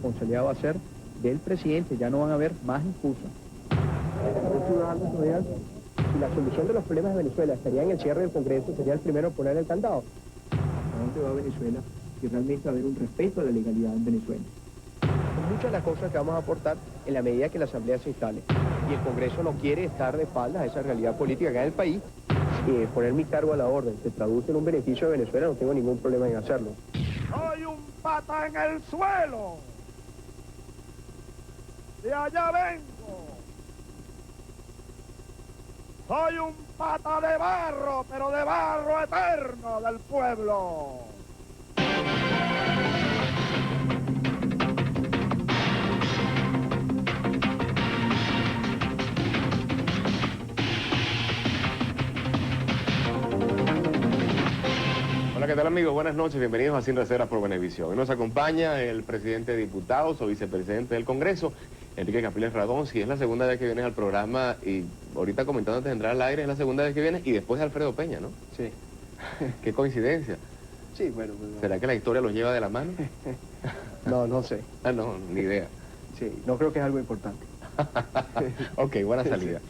responsabilidad va a ser del presidente, ya no van a haber más excusas. Si la solución de los problemas de Venezuela estaría en el cierre del Congreso, sería el primero a poner el candado. ¿A dónde va Venezuela? Si realmente va a haber un respeto a la legalidad en Venezuela. Son muchas las cosas que vamos a aportar en la medida que la Asamblea se instale. Y el Congreso no quiere estar de espaldas a esa realidad política que hay en el país. Poner mi cargo a la orden se traduce en un beneficio de Venezuela, no tengo ningún problema en hacerlo. Soy un pata en el suelo. De allá vengo. Soy un pata de barro, pero de barro eterno del pueblo. Hola, ¿qué tal amigos? Buenas noches, bienvenidos a Sin Reservas por Venevisión. Hoy nos acompaña el presidente de diputados o vicepresidente del Congreso, Enrique Capriles Radón. Si es la segunda vez que vienes al programa y ahorita comentando antes de entrar al aire, es la segunda vez que vienes y después de Alfredo Peña, ¿no? Sí. Qué coincidencia. Sí, bueno. ¿Será que la historia los lleva de la mano? No sé. Ah, no, ni idea. Sí, no creo que es algo importante. Ok, buena salida.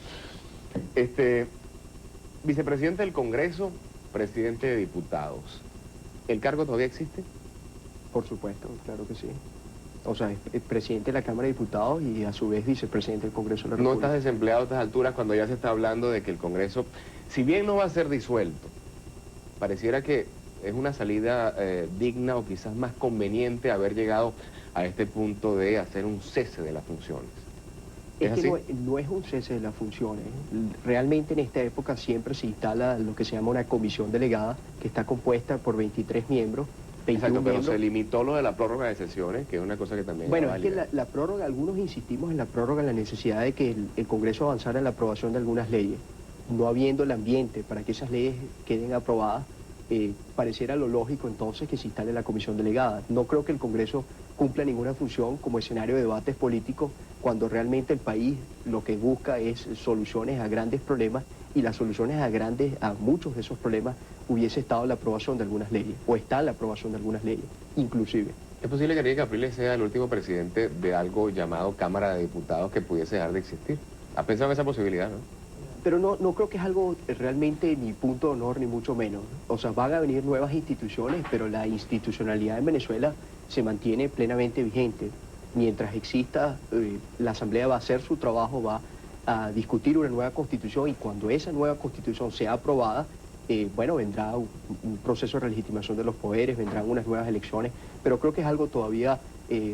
Vicepresidente del Congreso, presidente de diputados. ¿El cargo todavía existe? Por supuesto, claro que sí. O sea, es presidente de la Cámara de Diputados y a su vez vicepresidente del Congreso de la ¿No República. estás desempleado a estas alturas cuando ya se está hablando de que el Congreso, si bien no va a ser disuelto, pareciera que es una salida digna o quizás más conveniente haber llegado a este punto de hacer un cese de las funciones? Es ¿Es que así? no es un cese de las funciones. Realmente en esta época siempre se instala lo que se llama una comisión delegada, que está compuesta por 23 miembros, 21 Exacto, pero miembros. se limitó lo de la prórroga de sesiones, que es una cosa que también Bueno, es es que válida. la prórroga, algunos insistimos en la prórroga, en la necesidad de que el Congreso avanzara en la aprobación de algunas leyes. No habiendo el ambiente para que esas leyes queden aprobadas, pareciera lo lógico entonces que se instale la comisión delegada. No creo que el Congreso cumpla ninguna función como escenario de debates políticos cuando realmente el país lo que busca es soluciones a grandes problemas y las soluciones a muchos de esos problemas hubiese estado la aprobación de algunas leyes, o está la aprobación de algunas leyes, inclusive. ¿Es posible que Enrique Capriles sea el último presidente de algo llamado Cámara de Diputados que pudiese dejar de existir? ¿Ha pensado en esa posibilidad, no? Pero no creo que es algo realmente ni punto de honor, ni mucho menos. O sea, van a venir nuevas instituciones, pero la institucionalidad en Venezuela se mantiene plenamente vigente. Mientras exista, la Asamblea va a hacer su trabajo, va a discutir una nueva constitución y cuando esa nueva constitución sea aprobada, bueno, vendrá un proceso de relegitimación de los poderes, vendrán unas nuevas elecciones, pero creo que es algo todavía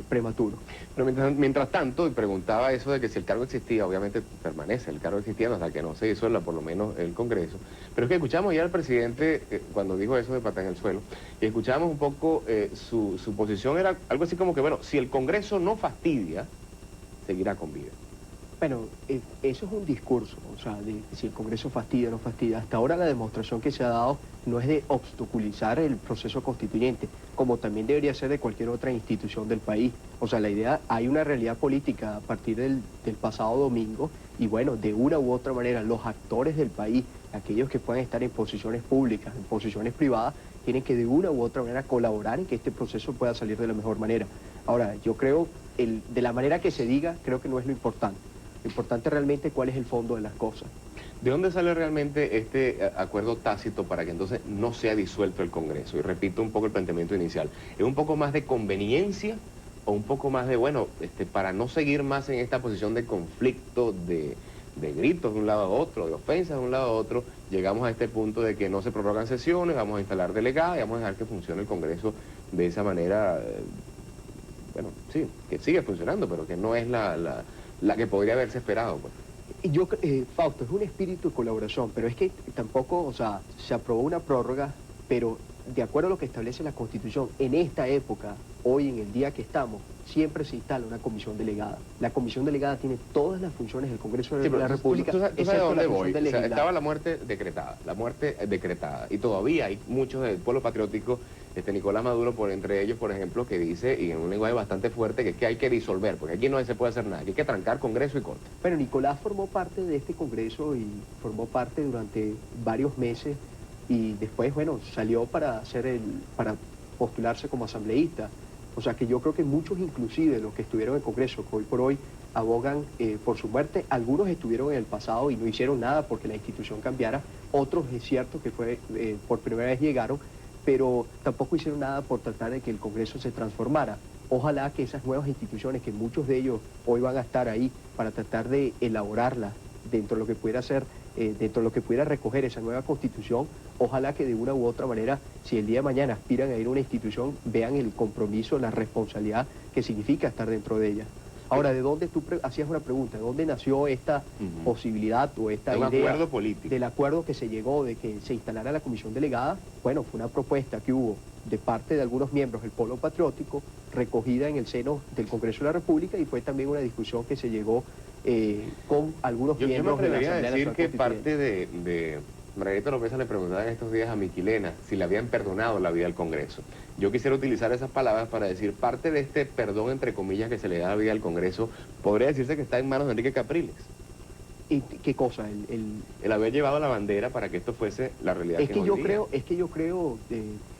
prematuro. Pero mientras tanto, y preguntaba eso de que si el cargo existía, obviamente permanece el cargo existiendo hasta que no se disuelva por lo menos el Congreso, pero es que escuchamos ya al presidente cuando dijo eso de pata en el suelo, y escuchamos un poco su posición, era algo así como que, bueno, si el Congreso no fastidia, seguirá con vida. Bueno, eso es un discurso, o sea, de si el Congreso fastidia o no fastidia. Hasta ahora la demostración que se ha dado no es de obstaculizar el proceso constituyente, como también debería ser de cualquier otra institución del país. O sea, la idea, hay una realidad política a partir del pasado domingo, y bueno, de una u otra manera, los actores del país, aquellos que puedan estar en posiciones públicas, en posiciones privadas, tienen que de una u otra manera colaborar en que este proceso pueda salir de la mejor manera. Ahora, yo creo, de la manera que se diga, creo que no es lo importante. Lo importante realmente es cuál es el fondo de las cosas. ¿De dónde sale realmente este acuerdo tácito para que entonces no sea disuelto el Congreso? Y repito un poco el planteamiento inicial. ¿Es un poco más de conveniencia o un poco más de, bueno, para no seguir más en esta posición de conflicto, de gritos de un lado a otro, de ofensas de un lado a otro, llegamos a este punto de que no se prorrogan sesiones, vamos a instalar delegadas y vamos a dejar que funcione el Congreso de esa manera, bueno, sí, que sigue funcionando, pero que no es la que podría haberse esperado, pues? Yo, Fausto, es un espíritu de colaboración, pero es que tampoco, o sea, se aprobó una prórroga, pero de acuerdo a lo que establece la Constitución, en esta época, hoy en el día que estamos, siempre se instala una comisión delegada. La comisión delegada tiene todas las funciones del Congreso de la República, ¿Tú sabes excepto dónde la voy? función de O sea, legislar. estaba la muerte decretada, y todavía hay muchos del pueblo patriótico, Nicolás Maduro, entre ellos, por ejemplo, que dice, y en un lenguaje bastante fuerte, que es que hay que disolver, porque aquí no se puede hacer nada, que hay que trancar Congreso y Corte. Bueno, Nicolás formó parte de este Congreso y formó parte durante varios meses y después, bueno, salió para postularse como asambleísta. O sea que yo creo que muchos inclusive de los que estuvieron en el Congreso, que hoy por hoy abogan por su muerte, algunos estuvieron en el pasado y no hicieron nada porque la institución cambiara, otros es cierto que fue por primera vez llegaron, pero tampoco hicieron nada por tratar de que el Congreso se transformara. Ojalá que esas nuevas instituciones, que muchos de ellos hoy van a estar ahí para tratar de elaborarlas dentro de lo que pudiera ser, dentro de lo que pudiera recoger esa nueva constitución, ojalá que de una u otra manera, si el día de mañana aspiran a ir a una institución, vean el compromiso, la responsabilidad que significa estar dentro de ella. Ahora, ¿de dónde tú hacías una pregunta? ¿De dónde nació esta posibilidad o esta idea acuerdo político del acuerdo que se llegó de que se instalara la comisión delegada? Bueno, fue una propuesta que hubo de parte de algunos miembros del Polo Patriótico, recogida en el seno del Congreso de la República, y fue también una discusión que se llegó con algunos miembros de la Asamblea Yo me atrevería a decir que Constituyente. parte de Margarita López le preguntaba en estos días a Miquilena si le habían perdonado la vida al Congreso. Yo quisiera utilizar esas palabras para decir parte de este perdón, entre comillas, que se le da la vida al Congreso, podría decirse que está en manos de Enrique Capriles. ¿Y qué cosa? El haber llevado la bandera para que esto fuese la realidad Es que que es yo hoy día. creo,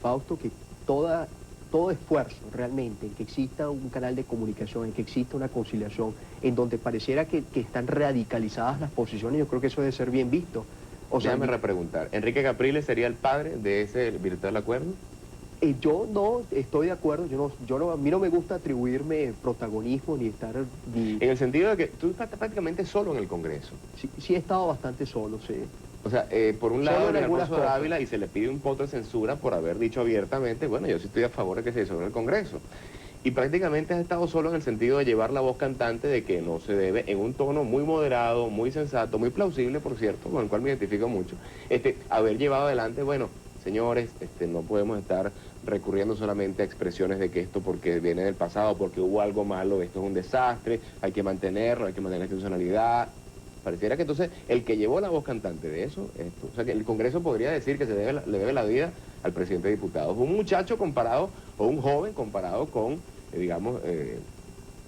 Fausto, que todo esfuerzo realmente en que exista un canal de comunicación, en que exista una conciliación, en donde pareciera que están radicalizadas las posiciones, yo creo que eso debe ser bien visto. O sea, Déjame repreguntar, ¿Enrique Capriles sería el padre de ese virtual acuerdo? yo no estoy de acuerdo, a mí no me gusta atribuirme protagonismo ni estar... En el sentido de que tú estás prácticamente solo en el Congreso. Sí he estado bastante solo, sí. O sea, por un Solo lado, en en algunas Alfonso cosas. Dávila, y se le pide un voto de censura por haber dicho abiertamente, bueno, yo sí estoy a favor de que se disolva el Congreso. Y prácticamente has estado solo en el sentido de llevar la voz cantante de que no se debe, en un tono muy moderado, muy sensato, muy plausible, por cierto, con el cual me identifico mucho, haber llevado adelante, bueno, señores, no podemos estar recurriendo solamente a expresiones de que esto porque viene del pasado, porque hubo algo malo, esto es un desastre, hay que mantenerlo, hay que mantener la institucionalidad. Pareciera que entonces el que llevó la voz cantante de eso, o sea que el Congreso podría decir que le debe la vida al presidente de diputados. Un muchacho comparado, o un joven comparado con, digamos,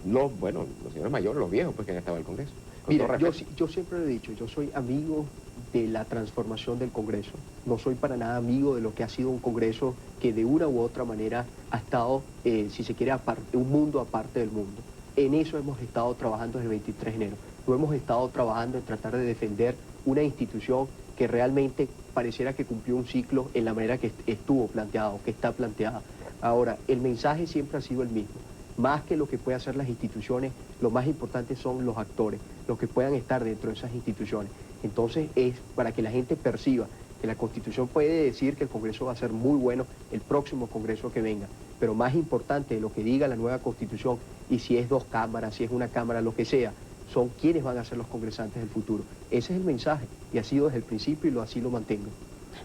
los señores mayores, los viejos, pues que han estado en el Congreso. Mira, yo siempre lo he dicho, yo soy amigo de la transformación del Congreso. No soy para nada amigo de lo que ha sido un Congreso que de una u otra manera ha estado, si se quiere, un mundo aparte del mundo. En eso hemos estado trabajando desde el 23 de enero. No hemos estado trabajando en tratar de defender una institución que realmente pareciera que cumplió un ciclo en la manera que estuvo planteado, que está planteada. Ahora, el mensaje siempre ha sido el mismo. Más que lo que pueden hacer las instituciones, lo más importante son los actores, los que puedan estar dentro de esas instituciones. Entonces es para que la gente perciba que la Constitución puede decir que el Congreso va a ser muy bueno el próximo Congreso que venga, pero más importante de lo que diga la nueva Constitución, y si es 2 cámaras, si es una cámara, lo que sea, son quienes van a ser los congresantes del futuro. Ese es el mensaje, y ha sido desde el principio y así lo mantengo.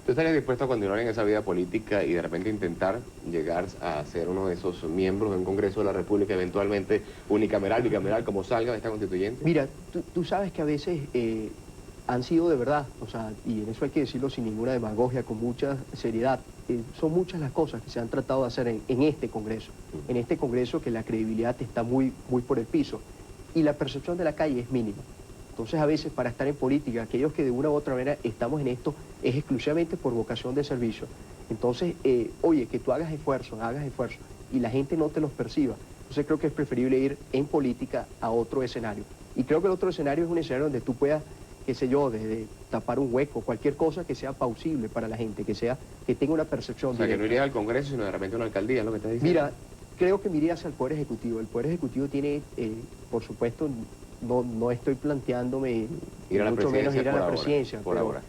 ¿Tú estarías dispuesto a continuar en esa vida política y de repente intentar llegar a ser uno de esos miembros de un Congreso de la República, eventualmente unicameral, bicameral, como salga de esta constituyente? Mira, tú sabes que a veces han sido de verdad, o sea, y en eso hay que decirlo sin ninguna demagogia, con mucha seriedad, son muchas las cosas que se han tratado de hacer en este Congreso que la credibilidad está muy por el piso, y la percepción de la calle es mínima. Entonces, a veces, para estar en política, aquellos que de una u otra manera estamos en esto, es exclusivamente por vocación de servicio. Entonces, oye, que tú hagas esfuerzo, y la gente no te los perciba. Entonces, creo que es preferible ir en política a otro escenario. Y creo que el otro escenario es un escenario donde tú puedas, qué sé yo, desde tapar un hueco, cualquier cosa que sea plausible para la gente, que tenga una percepción O sea, directa. que no irías al Congreso, sino de repente a una alcaldía, es lo que estás diciendo. Mira, creo que me iría hacia el Poder Ejecutivo. El Poder Ejecutivo tiene, por supuesto, no estoy planteándome Ir a la mucho menos ir a la ahora, presidencia. por pero- ahora.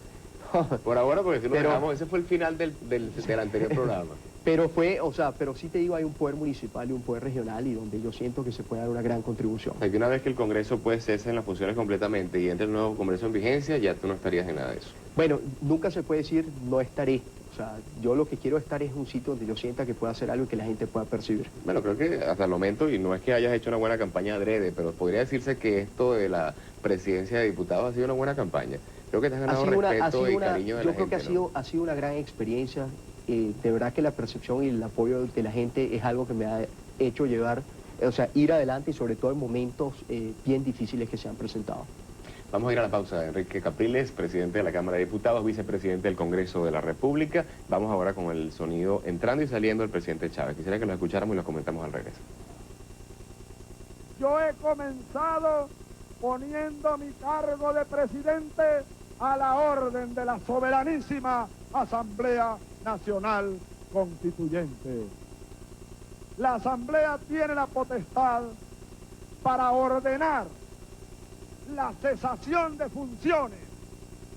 Por ahora, porque si lo Pero- dejamos, ese fue el final del anterior programa. Pero pero sí te digo, hay un poder municipal y un poder regional, y donde yo siento que se puede dar una gran contribución. O sea, que una vez que el Congreso pues cese en las funciones completamente y entre el nuevo Congreso en vigencia, ya tú no estarías en nada de eso. Bueno, nunca se puede decir no estaré. O sea, yo lo que quiero estar es un sitio donde yo sienta que pueda hacer algo y que la gente pueda percibir. Bueno, creo que hasta el momento, y no es que hayas hecho una buena campaña adrede, pero podría decirse que esto de la presidencia de diputados ha sido una buena campaña. Creo que te has ganado respeto y cariño de la yo creo gente, que ¿no? ha sido una gran experiencia. De verdad que la percepción y el apoyo de la gente es algo que me ha hecho ir adelante, y sobre todo en momentos bien difíciles que se han presentado. Vamos a ir a la pausa. Enrique Capriles, presidente de la Cámara de Diputados, vicepresidente del Congreso de la República. Vamos ahora con el sonido entrando y saliendo del presidente Chávez. Quisiera que lo escucháramos y lo comentamos al regreso. Yo he comenzado poniendo mi cargo de presidente a la orden de la soberanísima Asamblea Nacional Constituyente. La Asamblea tiene la potestad para ordenar la cesación de funciones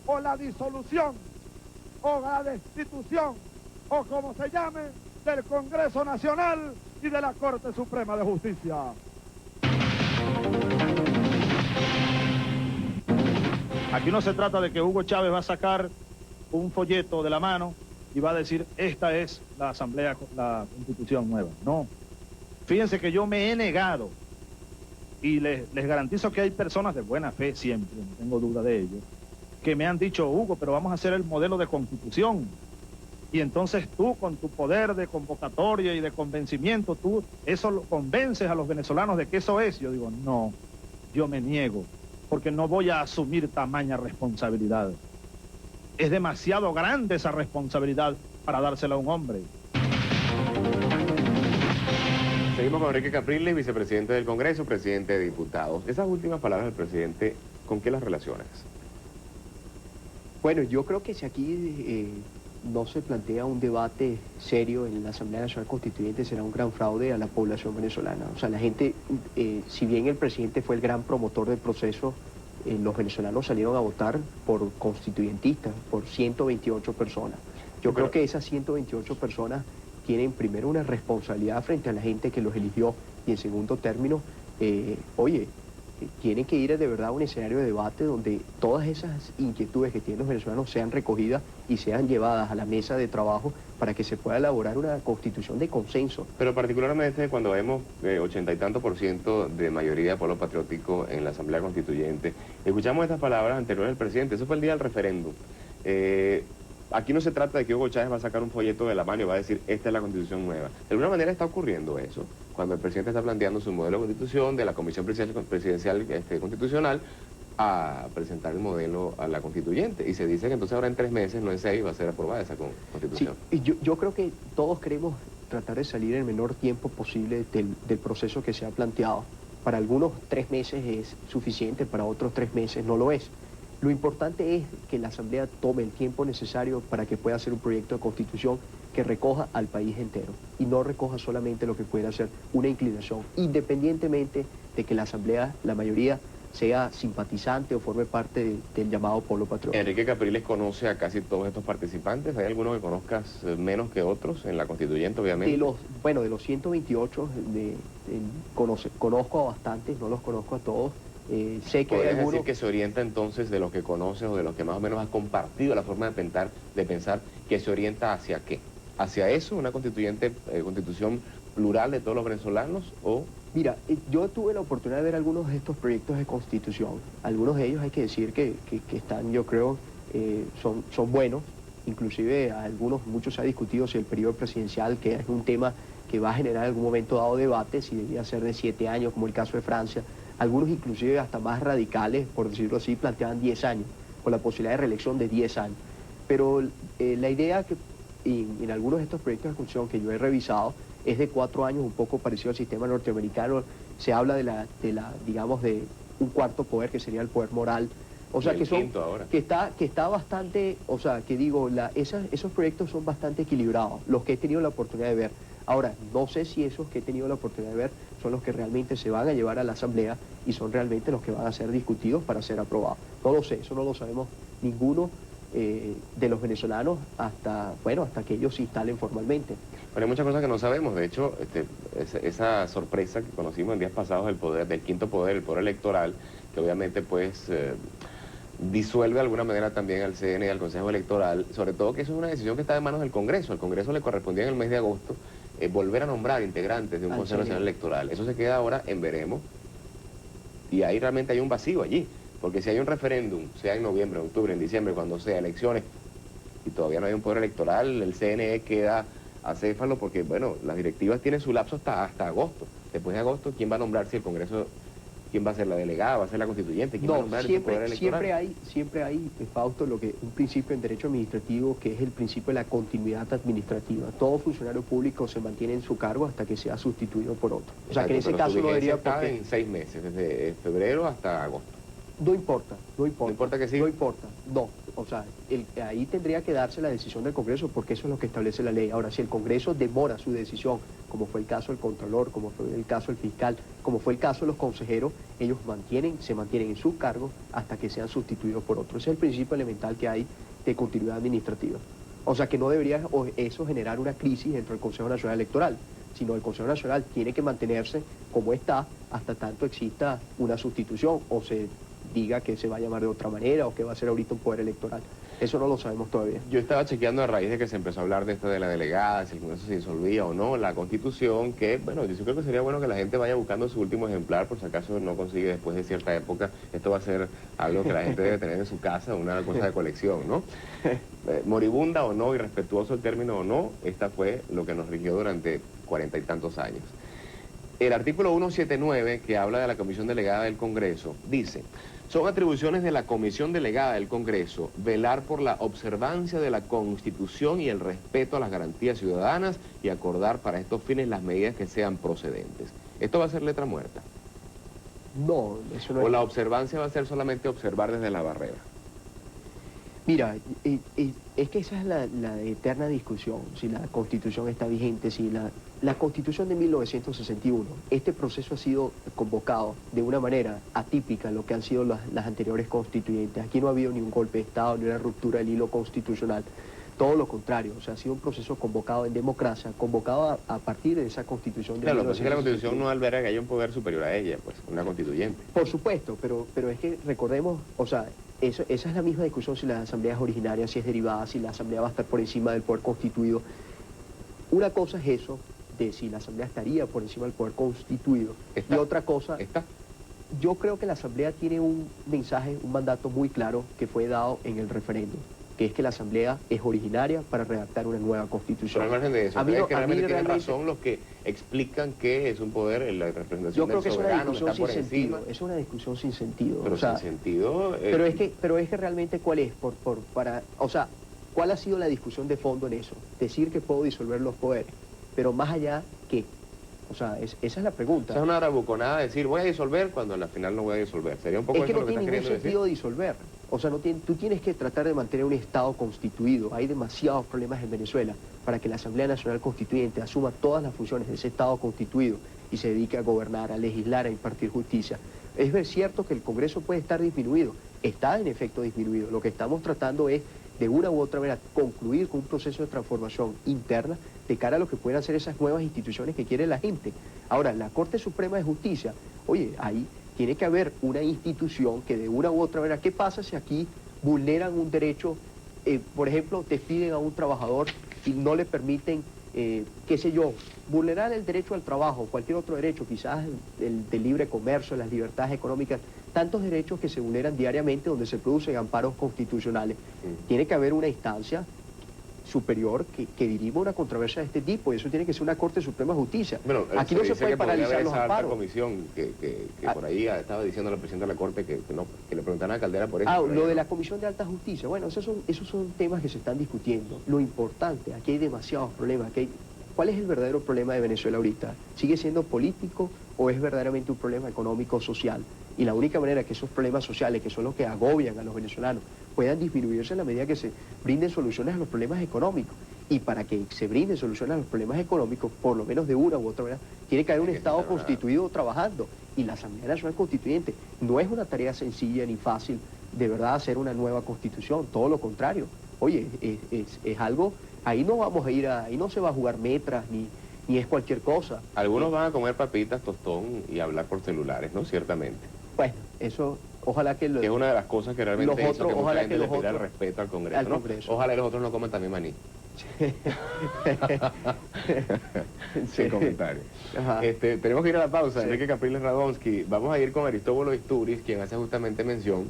o la disolución o la destitución o como se llame del Congreso Nacional y de la Corte Suprema de Justicia. Aquí no se trata de que Hugo Chávez va a sacar un folleto de la mano y va a decir, esta es la Asamblea, la Constitución nueva. No. Fíjense que yo me he negado, y les garantizo que hay personas de buena fe siempre, no tengo duda de ello, que me han dicho, Hugo, pero vamos a hacer el modelo de Constitución. Y entonces tú, con tu poder de convocatoria y de convencimiento, tú eso lo convences a los venezolanos de que eso es. Yo digo, no, yo me niego, porque no voy a asumir tamaña responsabilidad. Es demasiado grande esa responsabilidad para dársela a un hombre. Seguimos con Enrique Capriles, vicepresidente del Congreso, presidente de Diputados. Esas últimas palabras del presidente, ¿con qué las relacionas? Bueno, yo creo que si aquí no se plantea un debate serio en la Asamblea Nacional Constituyente, será un gran fraude a la población venezolana. O sea, la gente, si bien el presidente fue el gran promotor del proceso, los venezolanos salieron a votar por constituyentistas, por 128 personas. Yo creo que esas 128 personas tienen primero una responsabilidad frente a la gente que los eligió y en segundo término, tienen que ir de verdad a un escenario de debate donde todas esas inquietudes que tienen los venezolanos sean recogidas y sean llevadas a la mesa de trabajo para que se pueda elaborar una constitución de consenso. Pero particularmente cuando vemos 80 y tanto % de mayoría de pueblo patriótico en la Asamblea Constituyente, escuchamos estas palabras anteriores del presidente, eso fue el día del referéndum. Aquí no se trata de que Hugo Chávez va a sacar un folleto de la mano y va a decir, esta es la Constitución nueva. De alguna manera está ocurriendo eso, cuando el presidente está planteando su modelo de constitución de la Comisión Presidencial Constitucional a presentar el modelo a la constituyente. Y se dice que entonces ahora en 3 meses, no en 6, va a ser aprobada esa constitución. Sí, y yo creo que todos queremos tratar de salir en el menor tiempo posible del proceso que se ha planteado. Para algunos 3 meses es suficiente, para otros 3 meses no lo es. Lo importante es que la Asamblea tome el tiempo necesario para que pueda hacer un proyecto de constitución que recoja al país entero y no recoja solamente lo que pueda ser una inclinación, independientemente de que la Asamblea, la mayoría, sea simpatizante o forme parte del llamado pueblo patriótico. Enrique Capriles conoce a casi todos estos participantes. ¿Hay alguno que conozcas menos que otros en la constituyente, obviamente? De los 128 conozco a bastantes, no los conozco a todos. Sé que hay algunos... decir que se orienta entonces de los que conoces o de los que más o menos has compartido la forma de pensar, que se orienta hacia qué? ¿Hacia eso, una constitución plural de todos los venezolanos o...? Mira, yo tuve la oportunidad de ver algunos de estos proyectos de constitución. Algunos de ellos hay que decir que están, yo creo, son buenos. Inclusive muchos se ha discutido si el periodo presidencial, que es un tema que va a generar en algún momento dado debate, si debía ser de 7 años, como el caso de Francia. Algunos inclusive hasta más radicales, por decirlo así, planteaban 10 años, con la posibilidad de reelección de 10 años. Pero la idea que en algunos de estos proyectos de constitución que yo he revisado es de 4 años, un poco parecido al sistema norteamericano. Se habla digamos, de un cuarto poder, que sería el poder moral. O sea, que está bastante, o sea, que digo, esos proyectos son bastante equilibrados, los que he tenido la oportunidad de ver. Ahora, no sé si esos que he tenido la oportunidad de ver son los que realmente se van a llevar a la Asamblea y son realmente los que van a ser discutidos para ser aprobados. No lo sé, eso no lo sabemos ninguno de los venezolanos hasta que ellos se instalen formalmente. Pero hay muchas cosas que no sabemos. De hecho, esa sorpresa que conocimos en días pasados del quinto poder, el poder electoral, que obviamente pues disuelve de alguna manera también al CNE y al Consejo Electoral, sobre todo que eso es una decisión que está en manos del Congreso. Al Congreso le correspondía en el mes de agosto volver a nombrar integrantes de un Consejo Nacional Electoral. Eso se queda ahora en veremos, y ahí realmente hay un vacío allí, porque si hay un referéndum, sea en noviembre, en octubre, en diciembre, cuando sea elecciones, y todavía no hay un poder electoral, el CNE queda acéfalo, porque bueno, las directivas tienen su lapso hasta agosto. Después de agosto, ¿quién va a nombrar si el Congreso quién va a ser la delegada, va a ser la constituyente, quién va a No, nombrar ese poder electoral. siempre hay, Fausto, un principio en derecho administrativo que es el principio de la continuidad administrativa. Todo funcionario público se mantiene en su cargo hasta que sea sustituido por otro. O sea, que en ese Pero su caso no vigencia debería... está en 6 meses, desde febrero hasta agosto. No importa, no importa. ¿No importa que siga? No importa, no. O sea, ahí tendría que darse la decisión del Congreso porque eso es lo que establece la ley. Ahora, si el Congreso demora su decisión, como fue el caso del Contralor, como fue el caso del Fiscal, como fue el caso de los consejeros, ellos se mantienen en sus cargos hasta que sean sustituidos por otros. Ese es el principio elemental que hay de continuidad administrativa. O sea, que no debería eso generar una crisis dentro del Consejo Nacional Electoral, sino el Consejo Nacional tiene que mantenerse como está hasta tanto exista una sustitución o se diga que se va a llamar de otra manera o que va a ser ahorita un poder electoral. Eso no lo sabemos todavía. Yo estaba chequeando a raíz de que se empezó a hablar de esto de la delegada, si el Congreso se disolvía o no, la Constitución, que, bueno, yo creo que sería bueno que la gente vaya buscando su último ejemplar, por si acaso no consigue después de cierta época. Esto va a ser algo que la gente debe tener en su casa, una cosa de colección, ¿no? Moribunda o no, irrespetuoso el término o no, esta fue lo que nos rigió durante 40 y tantos años. El artículo 179, que habla de la Comisión Delegada del Congreso, dice: son atribuciones de la Comisión Delegada del Congreso velar por la observancia de la Constitución y el respeto a las garantías ciudadanas y acordar para estos fines las medidas que sean procedentes. ¿Esto va a ser letra muerta? No, eso no ¿O es... la observancia va a ser solamente observar desde la barrera? Mira, es que esa es la eterna discusión, si la Constitución está vigente, si la Constitución de 1961, este proceso ha sido convocado de una manera atípica en lo que han sido las anteriores constituyentes. Aquí no ha habido ni un golpe de Estado, ni una ruptura del hilo constitucional. Todo lo contrario, o sea, ha sido un proceso convocado en democracia, convocado a partir de esa Constitución de Claro, lo que pasa es que la 1961. Constitución no alberga que haya un poder superior a ella, pues, una constituyente. Por supuesto, pero es que recordemos, o sea, esa es la misma discusión si la asamblea es originaria, si es derivada, si la asamblea va a estar por encima del poder constituido. Una cosa es eso, de si la asamblea estaría por encima del poder constituido. ¿Está? Y otra cosa, ¿Está? yo creo que la asamblea tiene un mensaje, un mandato muy claro que fue dado en el referéndum, que es que la asamblea es originaria para redactar una nueva constitución. Pero al margen de eso, A mí ¿crees no- que a mí realmente tienen realmente- razón los que explican que es un poder, la Yo representación creo del que es una soberano, discusión está por sin encima? sentido, es una discusión sin sentido. Pero o sea, sin sentido... pero es que realmente ¿cuál es? O sea, ¿cuál ha sido la discusión de fondo en eso? Decir que puedo disolver los poderes, pero más allá, ¿qué? O sea, esa es la pregunta. Esa es una bravuconada decir voy a disolver cuando al final no voy a disolver. Sería un poco Es que eso no lo que tiene estás ningún queriendo decir. sentido disolver. O sea, tú tienes que tratar de mantener un Estado constituido. Hay demasiados problemas en Venezuela para que la Asamblea Nacional Constituyente asuma todas las funciones de ese Estado constituido y se dedique a gobernar, a legislar, a impartir justicia. Es cierto que el Congreso puede estar disminuido. Está en efecto disminuido. Lo que estamos tratando es, de una u otra manera, concluir con un proceso de transformación interna de cara a lo que puedan ser esas nuevas instituciones que quiere la gente. Ahora, la Corte Suprema de Justicia, oye, ahí tiene que haber una institución que de una u otra manera, ¿qué pasa si aquí vulneran un derecho? Por ejemplo, despiden a un trabajador y no le permiten, qué sé yo, vulnerar el derecho al trabajo, cualquier otro derecho, quizás el del libre comercio, las libertades económicas, tantos derechos que se vulneran diariamente donde se producen amparos constitucionales. Tiene que haber una instancia superior que dirima una controversia de este tipo, y eso tiene que ser una Corte Suprema de Justicia. Bueno, aquí no se dice puede que podría paralizar haber los esa alta amparos. comisión que por ahí estaba diciendo la presidenta de la Corte que no, que le preguntaran a Caldera por eso. pero Lo ella de no. la Comisión de Alta Justicia, bueno, esos son temas que se están discutiendo. Lo importante, aquí hay demasiados problemas. ¿Cuál es el verdadero problema de Venezuela ahorita? ¿Sigue siendo político o es verdaderamente un problema económico o social? Y la única manera que esos problemas sociales, que son los que agobian a los venezolanos, puedan disminuirse en la medida que se brinden soluciones a los problemas económicos. Y para que se brinden soluciones a los problemas económicos, por lo menos de una u otra manera, tiene que haber un Tiene que Estado tener una- constituido trabajando. Y la Asamblea Nacional Constituyente no es una tarea sencilla ni fácil de verdad hacer una nueva constitución, todo lo contrario. Oye, es algo, ahí no vamos a ir ahí no se va a jugar metras ni es cualquier cosa. Algunos van a comer papitas, tostón y hablar por celulares, ¿no? Ciertamente. Bueno, eso, ojalá que... Que es una de las cosas que realmente Los hizo otros, que mucha ojalá gente que le los pidiera el otros- respeto al Congreso, al ¿no? Congreso. Ojalá y los otros no coman también maní. Sí. Sin comentario. Ajá. Tenemos que ir a la pausa. Sí. Enrique Capriles Radonsky. Vamos a ir con Aristóbulo Isturiz, quien hace justamente mención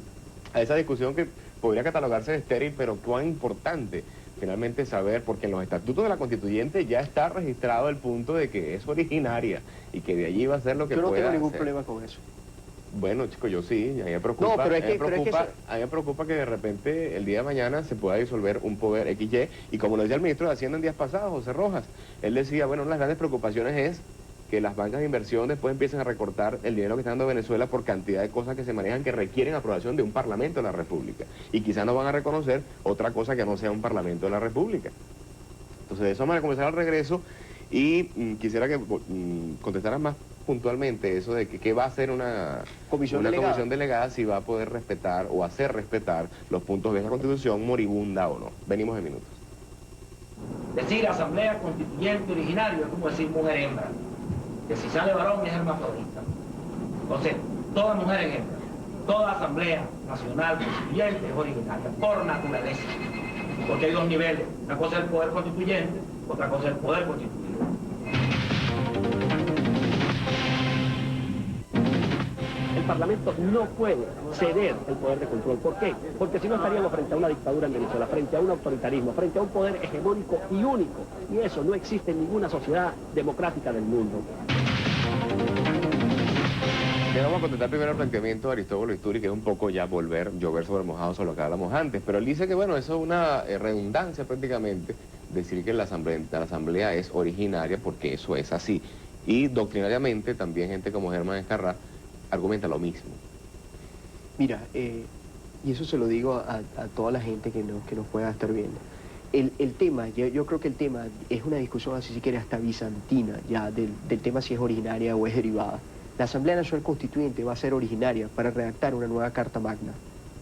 a esa discusión que podría catalogarse de estéril, pero cuán importante finalmente saber, porque en los estatutos de la constituyente ya está registrado el punto de que es originaria y que de allí va a ser lo que Yo no pueda tengo ningún hacer. problema con eso. Bueno, chicos, yo sí, a mí me preocupa, No, pero es a mí que- me pero es que preocupa, eso- a mí me preocupa que de repente el día de mañana se pueda disolver un poder XY, y como lo decía el ministro de Hacienda en días pasados, José Rojas, él decía, bueno, una de las grandes preocupaciones es que las bancas de inversión después empiecen a recortar el dinero que está dando Venezuela por cantidad de cosas que se manejan que requieren aprobación de un Parlamento de la República, y quizás no van a reconocer otra cosa que no sea un Parlamento de la República. Entonces, de eso vamos a comenzar al regreso, y quisiera que contestaran más puntualmente eso de que qué va a hacer una Comisión una delegada. comisión delegada, si va a poder respetar o hacer respetar los puntos de esa Constitución, moribunda o no. Venimos en minutos. Decir asamblea constituyente originario es como decir mujer hembra, que si sale varón es hermafrodita. Entonces, toda mujer es hembra. Toda asamblea nacional constituyente es originaria, por naturaleza. Porque hay dos niveles. Una cosa es el poder constituyente, otra cosa es el poder constituido. El Parlamento no puede ceder el poder de control. ¿Por qué? Porque si no estaríamos frente a una dictadura en Venezuela, frente a un autoritarismo, frente a un poder hegemónico y único. Y eso no existe en ninguna sociedad democrática del mundo. Bien, vamos a contestar primero el planteamiento de Aristóbulo Isturi, que es un poco ya llover sobre mojado sobre lo que hablamos antes. Pero él dice que, bueno, eso es una redundancia prácticamente, decir que la asamblea es originaria, porque eso es así. Y doctrinariamente también gente como Germán Escarrá argumenta lo mismo. Mira, y eso se lo digo a toda la gente que nos pueda estar viendo. El tema, yo creo que el tema es una discusión, así si quiere, hasta bizantina, ya del tema si es originaria o es derivada. La Asamblea Nacional Constituyente va a ser originaria para redactar una nueva Carta Magna.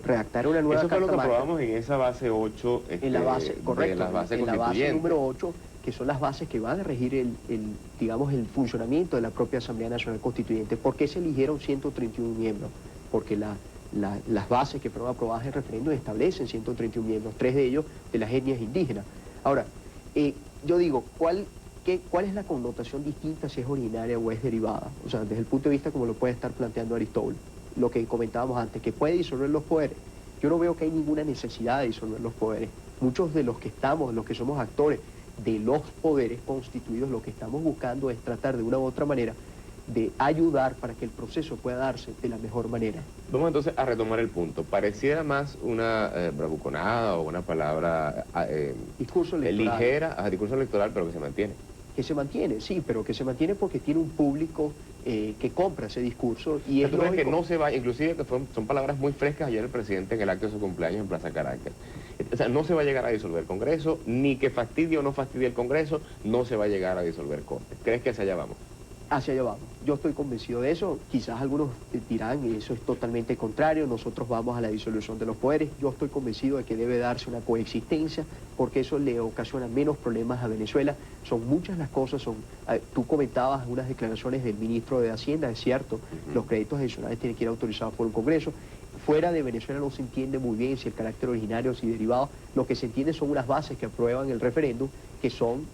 Redactar una nueva Eso fue Carta lo que Magna. aprobamos en esa base 8 En la base, correcto, de las bases en la base constituyentes. número 8, que son las bases que van a regir digamos, el funcionamiento de la propia Asamblea Nacional Constituyente. ¿Por qué se eligieron 131 miembros? Porque las bases que fueron aprobadas en el referéndum establecen 131 miembros, 3 de ellos de las etnias indígenas. Ahora, yo digo, ¿cuál es la connotación distinta si es originaria o es derivada? O sea, desde el punto de vista como lo puede estar planteando Aristóbulo, lo que comentábamos antes, que puede disolver los poderes. Yo no veo que hay ninguna necesidad de disolver los poderes. Muchos de los que estamos, los que somos actores de los poderes constituidos, lo que estamos buscando es tratar de una u otra manera de ayudar para que el proceso pueda darse de la mejor manera. Vamos entonces a retomar el punto. Pareciera más una bravuconada o una palabra Discurso electoral. ligera a discurso electoral, pero que se mantiene. Que se mantiene, sí, pero que se mantiene porque tiene un público que compra ese discurso y es ¿Tú crees que lógico. no se va, inclusive que son palabras muy frescas ayer el presidente en el acto de su cumpleaños en Plaza Caracas? O sea, no se va a llegar a disolver el Congreso, ni que fastidie o no fastidie el Congreso, no se va a llegar a disolver Corte. ¿Crees que hacia allá vamos? Hacia allá vamos. Yo estoy convencido de eso. Quizás algunos dirán, eso es totalmente contrario, nosotros vamos a la disolución de los poderes. Yo estoy convencido de que debe darse una coexistencia, porque eso le ocasiona menos problemas a Venezuela. Son muchas las cosas, tú comentabas unas declaraciones del ministro de Hacienda, es cierto, los créditos adicionales tienen que ir autorizados por el Congreso. Fuera de Venezuela no se entiende muy bien si el carácter originario, si derivado. Lo que se entiende son unas bases que aprueban el referéndum, que son,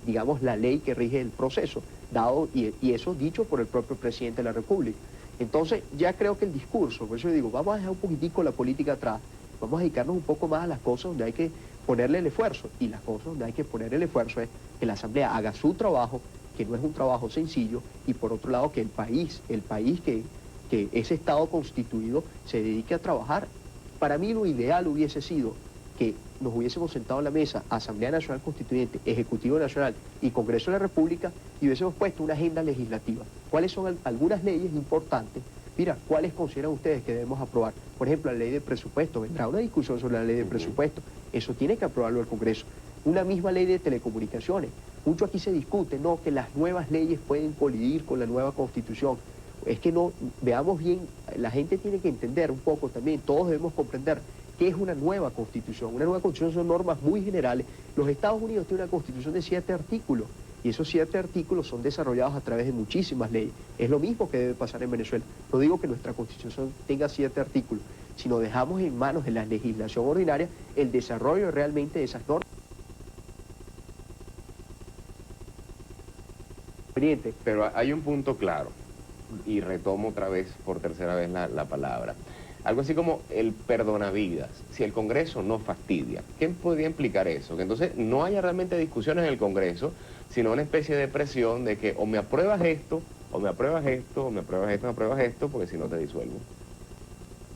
digamos, la ley que rige el proceso, dado y eso dicho por el propio presidente de la República. Entonces, ya creo que el discurso, por eso yo digo, vamos a dejar un poquitico la política atrás, vamos a dedicarnos un poco más a las cosas donde hay que ponerle el esfuerzo, y las cosas donde hay que poner el esfuerzo es que la Asamblea haga su trabajo, que no es un trabajo sencillo, y por otro lado que el país que ese Estado constituido se dedique a trabajar. Para mí lo ideal hubiese sido que nos hubiésemos sentado en la mesa, Asamblea Nacional Constituyente, Ejecutivo Nacional y Congreso de la República, y hubiésemos puesto una agenda legislativa. ¿Cuáles son algunas leyes importantes? Mira, ¿cuáles consideran ustedes que debemos aprobar? Por ejemplo, la ley de presupuesto. Vendrá una discusión sobre la ley de presupuesto. Eso tiene que aprobarlo el Congreso. Una misma ley de telecomunicaciones. Mucho aquí se discute, no, que las nuevas leyes pueden colidir con la nueva Constitución. Es que no, veamos bien, la gente tiene que entender un poco también, todos debemos comprender qué es una nueva Constitución. Una nueva Constitución son normas muy generales. Los Estados Unidos tienen una Constitución de 7 artículos, y esos 7 artículos son desarrollados a través de muchísimas leyes. Es lo mismo que debe pasar en Venezuela. No digo que nuestra Constitución tenga 7 artículos, sino dejamos en manos de la legislación ordinaria el desarrollo realmente de esas normas. Pero hay un punto claro, y retomo otra vez, por tercera vez la palabra. Algo así como el perdonavidas. Si el Congreso no fastidia, ¿qué podría implicar eso? Que entonces no haya realmente discusiones en el Congreso, sino una especie de presión de que o me apruebas esto o me apruebas esto, o me apruebas esto, me apruebas esto, porque si no te disuelvo.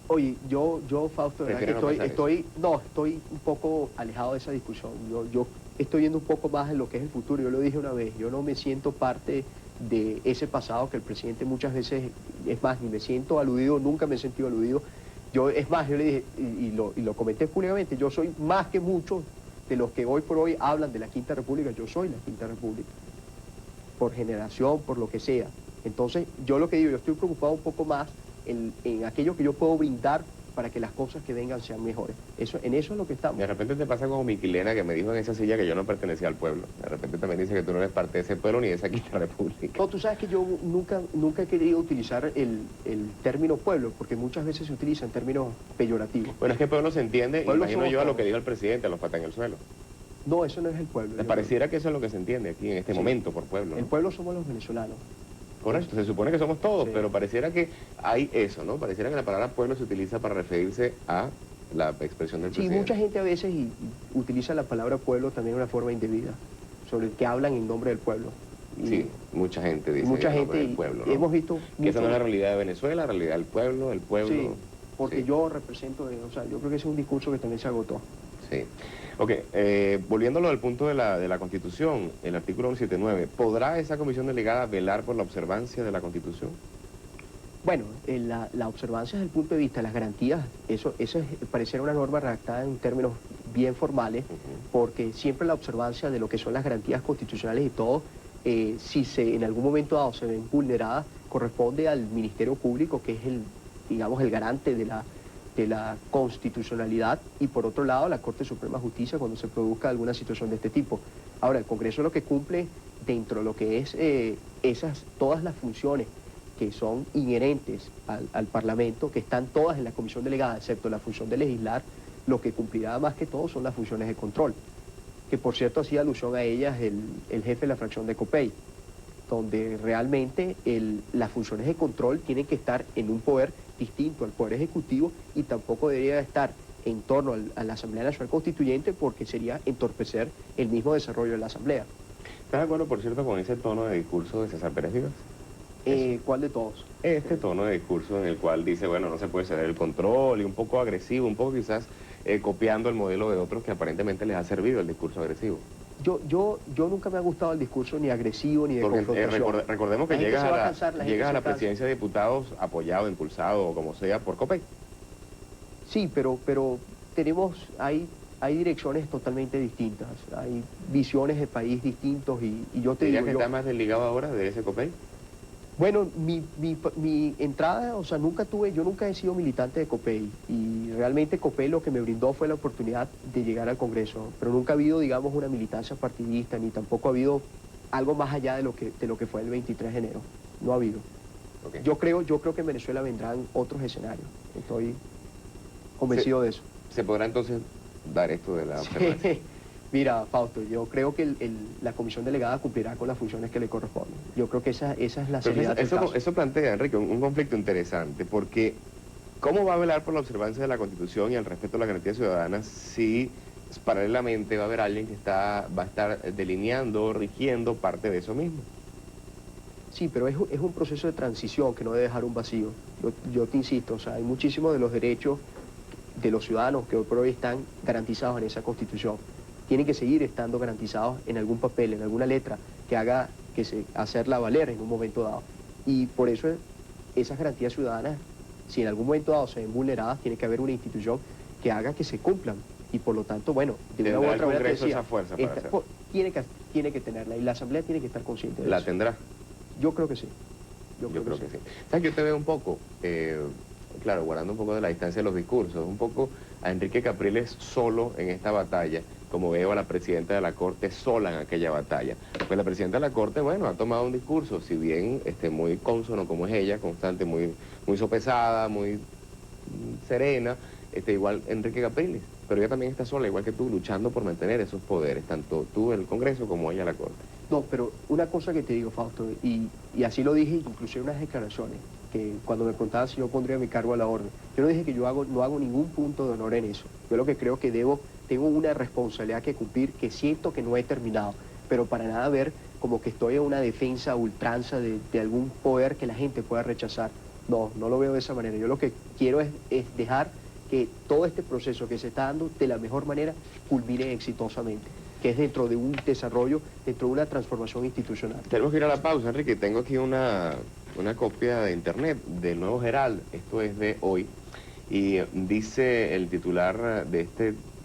Oye, yo Fausto, de verdad que ¿Prefieres no pensar estoy un poco alejado de esa discusión. Yo estoy viendo un poco más en lo que es el futuro. Yo lo dije una vez, yo no me siento parte de ese pasado que el presidente muchas veces, es más, ni me siento aludido, nunca me he sentido aludido. Es más, yo le dije, y lo comenté públicamente, yo soy más que muchos de los que hoy por hoy hablan de la Quinta República, yo soy la Quinta República, por generación, por lo que sea. Entonces, yo lo que digo, yo estoy preocupado un poco más en aquello que yo puedo brindar para que las cosas que vengan sean mejores. En eso es lo que estamos. De repente te pasa como mi quilena que me dijo en esa silla que yo no pertenecía al pueblo. De repente también dice que tú no eres parte de ese pueblo ni de esa Quinta República. No, tú sabes que yo nunca he querido utilizar el término pueblo, porque muchas veces se utiliza en términos peyorativos. Bueno, es que pueblo se entiende, Pueblo imagino somos yo a lo todos. que dijo el presidente, a los patas en el suelo. No, eso no es el pueblo. ¿Les pareciera que eso es lo que se entiende aquí en este Sí. momento por pueblo? El ¿no? pueblo somos los venezolanos. Correcto, se supone que somos todos, Sí. pero pareciera que hay eso, ¿no? Pareciera que la palabra pueblo se utiliza para referirse a la expresión del Sí, presidente. mucha gente a veces y utiliza la palabra pueblo también de una forma indebida, sobre que hablan en nombre del pueblo. Y Sí, mucha gente dice mucha el nombre gente, del pueblo, y ¿no? hemos visto Que esa no es la mucho- realidad de Venezuela, la realidad del pueblo, el pueblo. Sí, porque Sí. yo represento, o sea, yo creo que ese es un discurso que también se agotó. Sí. Ok, volviendo a lo del punto de la Constitución, el artículo 179, ¿podrá esa comisión delegada velar por la observancia de la Constitución? Bueno, la observancia desde el punto de vista de las garantías, eso pareciera una norma redactada en términos bien formales, porque siempre la observancia de lo que son las garantías constitucionales y todo, si en algún momento dado se ven vulneradas, corresponde al Ministerio Público, que es digamos, el garante de la constitucionalidad, y por otro lado la Corte Suprema de Justicia cuando se produzca alguna situación de este tipo. Ahora, el Congreso es lo que cumple dentro de lo que es todas las funciones que son inherentes al Parlamento, que están todas en la comisión delegada, excepto la función de legislar, lo que cumplirá más que todo son las funciones de control, que por cierto hacía alusión a ellas el jefe de la fracción de COPEI, donde realmente las funciones de control tienen que estar en un poder distinto al Poder Ejecutivo y tampoco debería estar en torno a la Asamblea Nacional Constituyente porque sería entorpecer el mismo desarrollo de la Asamblea. ¿Estás de acuerdo, por cierto, con ese tono de discurso de César Pérez Vivas? ¿Cuál de todos? Este tono de discurso en el cual dice, bueno, no se puede ceder el control y un poco agresivo, un poco quizás copiando el modelo de otros que aparentemente les ha servido el discurso agresivo. Yo nunca me ha gustado el discurso ni agresivo ni de Porque confrontación. recordemos que La gente llegas se va a a cansar, la gente llegas a se la cansa. presidencia de diputados apoyado, impulsado o como sea por COPEI. Sí, pero hay direcciones totalmente distintas, hay visiones de país distintos y yo te ¿Dirías digo, que yo, está más desligado ahora de ese COPEI? bueno, mi entrada, o sea, yo nunca he sido militante de COPEI y realmente COPEI lo que me brindó fue la oportunidad de llegar al Congreso, pero nunca ha habido, digamos, una militancia partidista ni tampoco ha habido algo más allá de lo que fue el 23 de enero, no ha habido. Ok. Yo creo que en Venezuela vendrán otros escenarios, estoy convencido de eso. ¿Se podrá entonces dar esto de la observancia? Sí. Mira, Fausto, yo creo que la comisión delegada cumplirá con las funciones que le corresponden. Yo creo que esa es la Pero seriedad del caso. eso plantea, Enrique, un conflicto interesante, porque ¿cómo va a velar por la observancia de la Constitución y el respeto a las garantías ciudadanas si paralelamente va a haber alguien que va a estar delineando, rigiendo parte de eso mismo? Sí, pero es un proceso de transición que no debe dejar un vacío. Yo te insisto, o sea, hay muchísimos de los derechos de los ciudadanos que hoy por hoy están garantizados en esa Constitución. Tienen que seguir estando garantizados en algún papel, en alguna letra que haga hacerla valer en un momento dado. Y por eso esas garantías ciudadanas, si en algún momento dado se ven vulneradas, tiene que haber una institución que haga que se cumplan. Y por lo tanto, bueno, de una u ¿Tendrá el otra manera te Congreso decía, esa fuerza para hacerlo? tiene que tenerla y la Asamblea tiene que estar consciente de ¿La eso. tendrá? Yo creo que sí. Yo creo que sí. ¿Sabes? Yo te veo un poco, claro, guardando un poco de la distancia de los discursos, un poco a Enrique Capriles solo en esta batalla, como veo a la presidenta de la Corte sola en aquella batalla. Pues la presidenta de la Corte, bueno, ha tomado un discurso, si bien muy cónsono como es ella, constante, muy sopesada, muy serena, igual Enrique Capriles. Pero ella también está sola, igual que tú, luchando por mantener esos poderes, tanto tú en el Congreso como ella en la Corte. No, pero una cosa que te digo, Fausto, y así lo dije, inclusive en unas declaraciones, que cuando me preguntaban si yo pondría mi cargo a la orden, yo no dije que no hago ningún punto de honor en eso. Yo lo que creo que tengo una responsabilidad que cumplir, que siento que no he terminado, pero para nada ver como que estoy en una defensa a ultranza de algún poder que la gente pueda rechazar. No, no lo veo de esa manera. Yo lo que quiero es dejar que todo este proceso que se está dando de la mejor manera culmine exitosamente, que es dentro de un desarrollo, dentro de una transformación institucional. Tenemos que ir a la pausa, Enrique. Tengo aquí una copia de internet del Nuevo Herald, esto es de hoy, y dice el titular de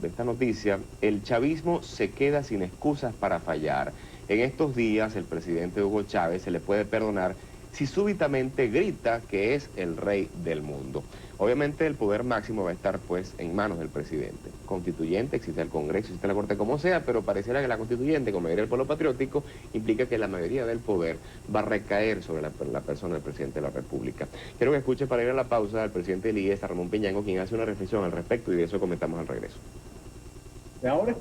esta noticia: el chavismo se queda sin excusas para fallar. En estos días el presidente Hugo Chávez se le puede perdonar si súbitamente grita que es el rey del mundo. Obviamente el poder máximo va a estar pues en manos del presidente. Constituyente, existe el Congreso, existe la Corte, como sea, pero pareciera que la constituyente, como mayoría del pueblo patriótico, implica que la mayoría del poder va a recaer sobre la persona del presidente de la República. Quiero que escuche para ir a la pausa al presidente del IES, Ramón Peñango, quien hace una reflexión al respecto, y de eso comentamos al regreso. Ahora es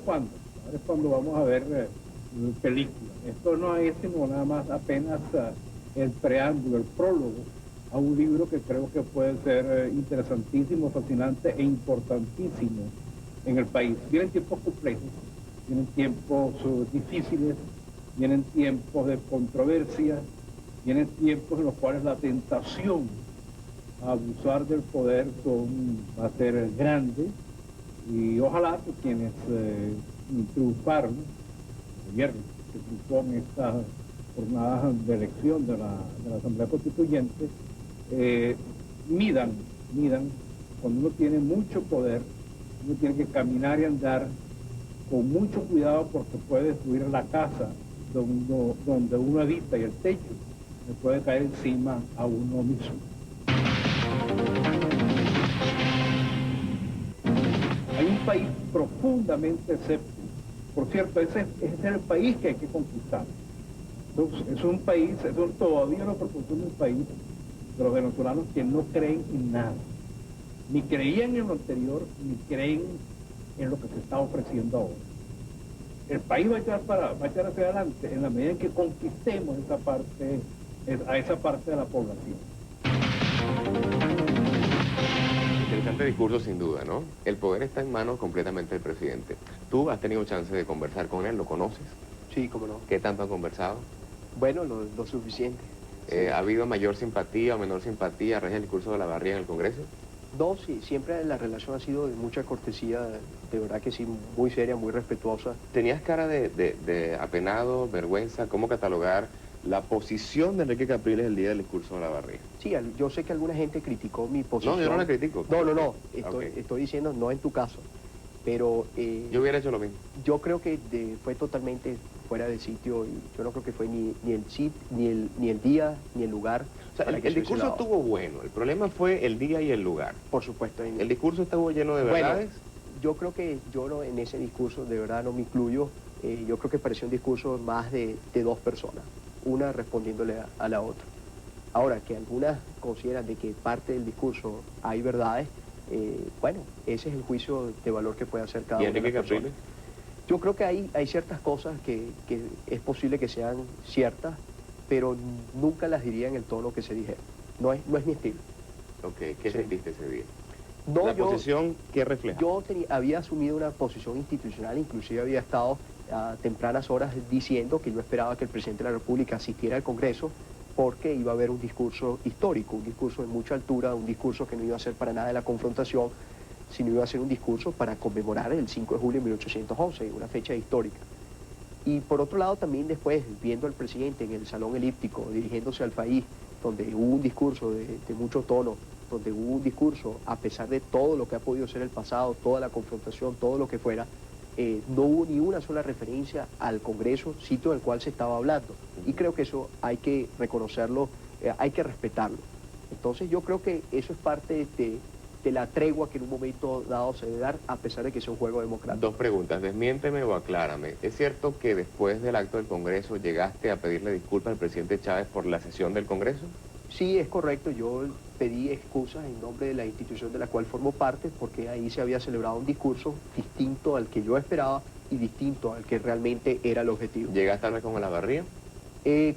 cuando vamos a ver películas. Esto no es sino nada más apenas el preámbulo, el prólogo a un libro que creo que puede ser interesantísimo, fascinante e importantísimo en el país. Vienen tiempos complejos, vienen tiempos difíciles, vienen tiempos de controversia, vienen tiempos en los cuales la tentación a abusar del poder va a ser grande, y ojalá que quienes triunfaron, el gobierno que triunfó en esta jornada de elección de la Asamblea Constituyente, midan, cuando uno tiene mucho poder, uno tiene que caminar y andar con mucho cuidado, porque puede destruir la casa donde uno habita, y el techo le puede caer encima a uno mismo. Hay un país profundamente escéptico. Por cierto, ese es el país que hay que conquistar. Entonces, es un país, todavía la proporción de un país de los venezolanos que no creen en nada. Ni creían en lo anterior, ni creen en lo que se está ofreciendo ahora. El país va a echar hacia adelante en la medida en que conquistemos a esa parte de la población. Interesante discurso, sin duda, ¿no? El poder está en manos completamente del presidente. ¿Tú has tenido chance de conversar con él? ¿Lo conoces? Sí, cómo no. ¿Qué tanto han conversado? Bueno, lo suficiente. ¿Ha habido mayor simpatía o menor simpatía a raíz del discurso de Olavarría en el Congreso? No, sí, siempre la relación ha sido de mucha cortesía, de verdad que sí, muy seria, muy respetuosa. ¿Tenías cara de apenado, vergüenza? ¿Cómo catalogar la posición de Enrique Capriles el día del discurso de Olavarría? Sí, yo sé que alguna gente criticó mi posición. No, yo no la critico. No, Okay. estoy diciendo, no en tu caso, pero... yo hubiera hecho lo mismo. Yo creo que fue totalmente fuera de sitio, y yo no creo que fue ni el sitio, ni el día, ni el lugar. O sea, el discurso estuvo bueno, el problema fue el día y el lugar. Por supuesto. ¿El discurso estuvo lleno de verdades? Yo creo que yo no, en ese discurso de verdad no me incluyo. Yo creo que pareció un discurso más de dos personas, una respondiéndole a la otra. Ahora, que algunas consideran de que parte del discurso hay verdades, bueno, ese es el juicio de valor que puede hacer cada una de las personas. ¿Y Enrique Capriles? Yo creo que hay ciertas cosas que es posible que sean ciertas, pero nunca las diría en el tono que se dijeron. No es mi estilo. Ok, ¿qué sentiste ese día? No, ¿La posición qué refleja? Yo había asumido una posición institucional, inclusive había estado a tempranas horas diciendo que yo esperaba que el presidente de la República asistiera al Congreso, porque iba a haber un discurso histórico, un discurso de mucha altura, un discurso que no iba a ser para nada de la confrontación, sino iba a ser un discurso para conmemorar el 5 de julio de 1811, una fecha histórica. Y por otro lado también después, viendo al presidente en el Salón Elíptico, dirigiéndose al país, donde hubo un discurso de mucho tono, donde hubo un discurso, a pesar de todo lo que ha podido ser el pasado, toda la confrontación, todo lo que fuera, no hubo ni una sola referencia al Congreso, sitio del cual se estaba hablando. Y creo que eso hay que reconocerlo, hay que respetarlo. Entonces yo creo que eso es parte de la tregua que en un momento dado se debe dar, a pesar de que sea un juego democrático. Dos preguntas, desmiénteme o aclárame. ¿Es cierto que después del acto del Congreso llegaste a pedirle disculpas al presidente Chávez por la sesión del Congreso? Sí, es correcto. Yo pedí excusas en nombre de la institución de la cual formo parte, porque ahí se había celebrado un discurso distinto al que yo esperaba y distinto al que realmente era el objetivo. ¿Llegaste a hablar con Olavarría?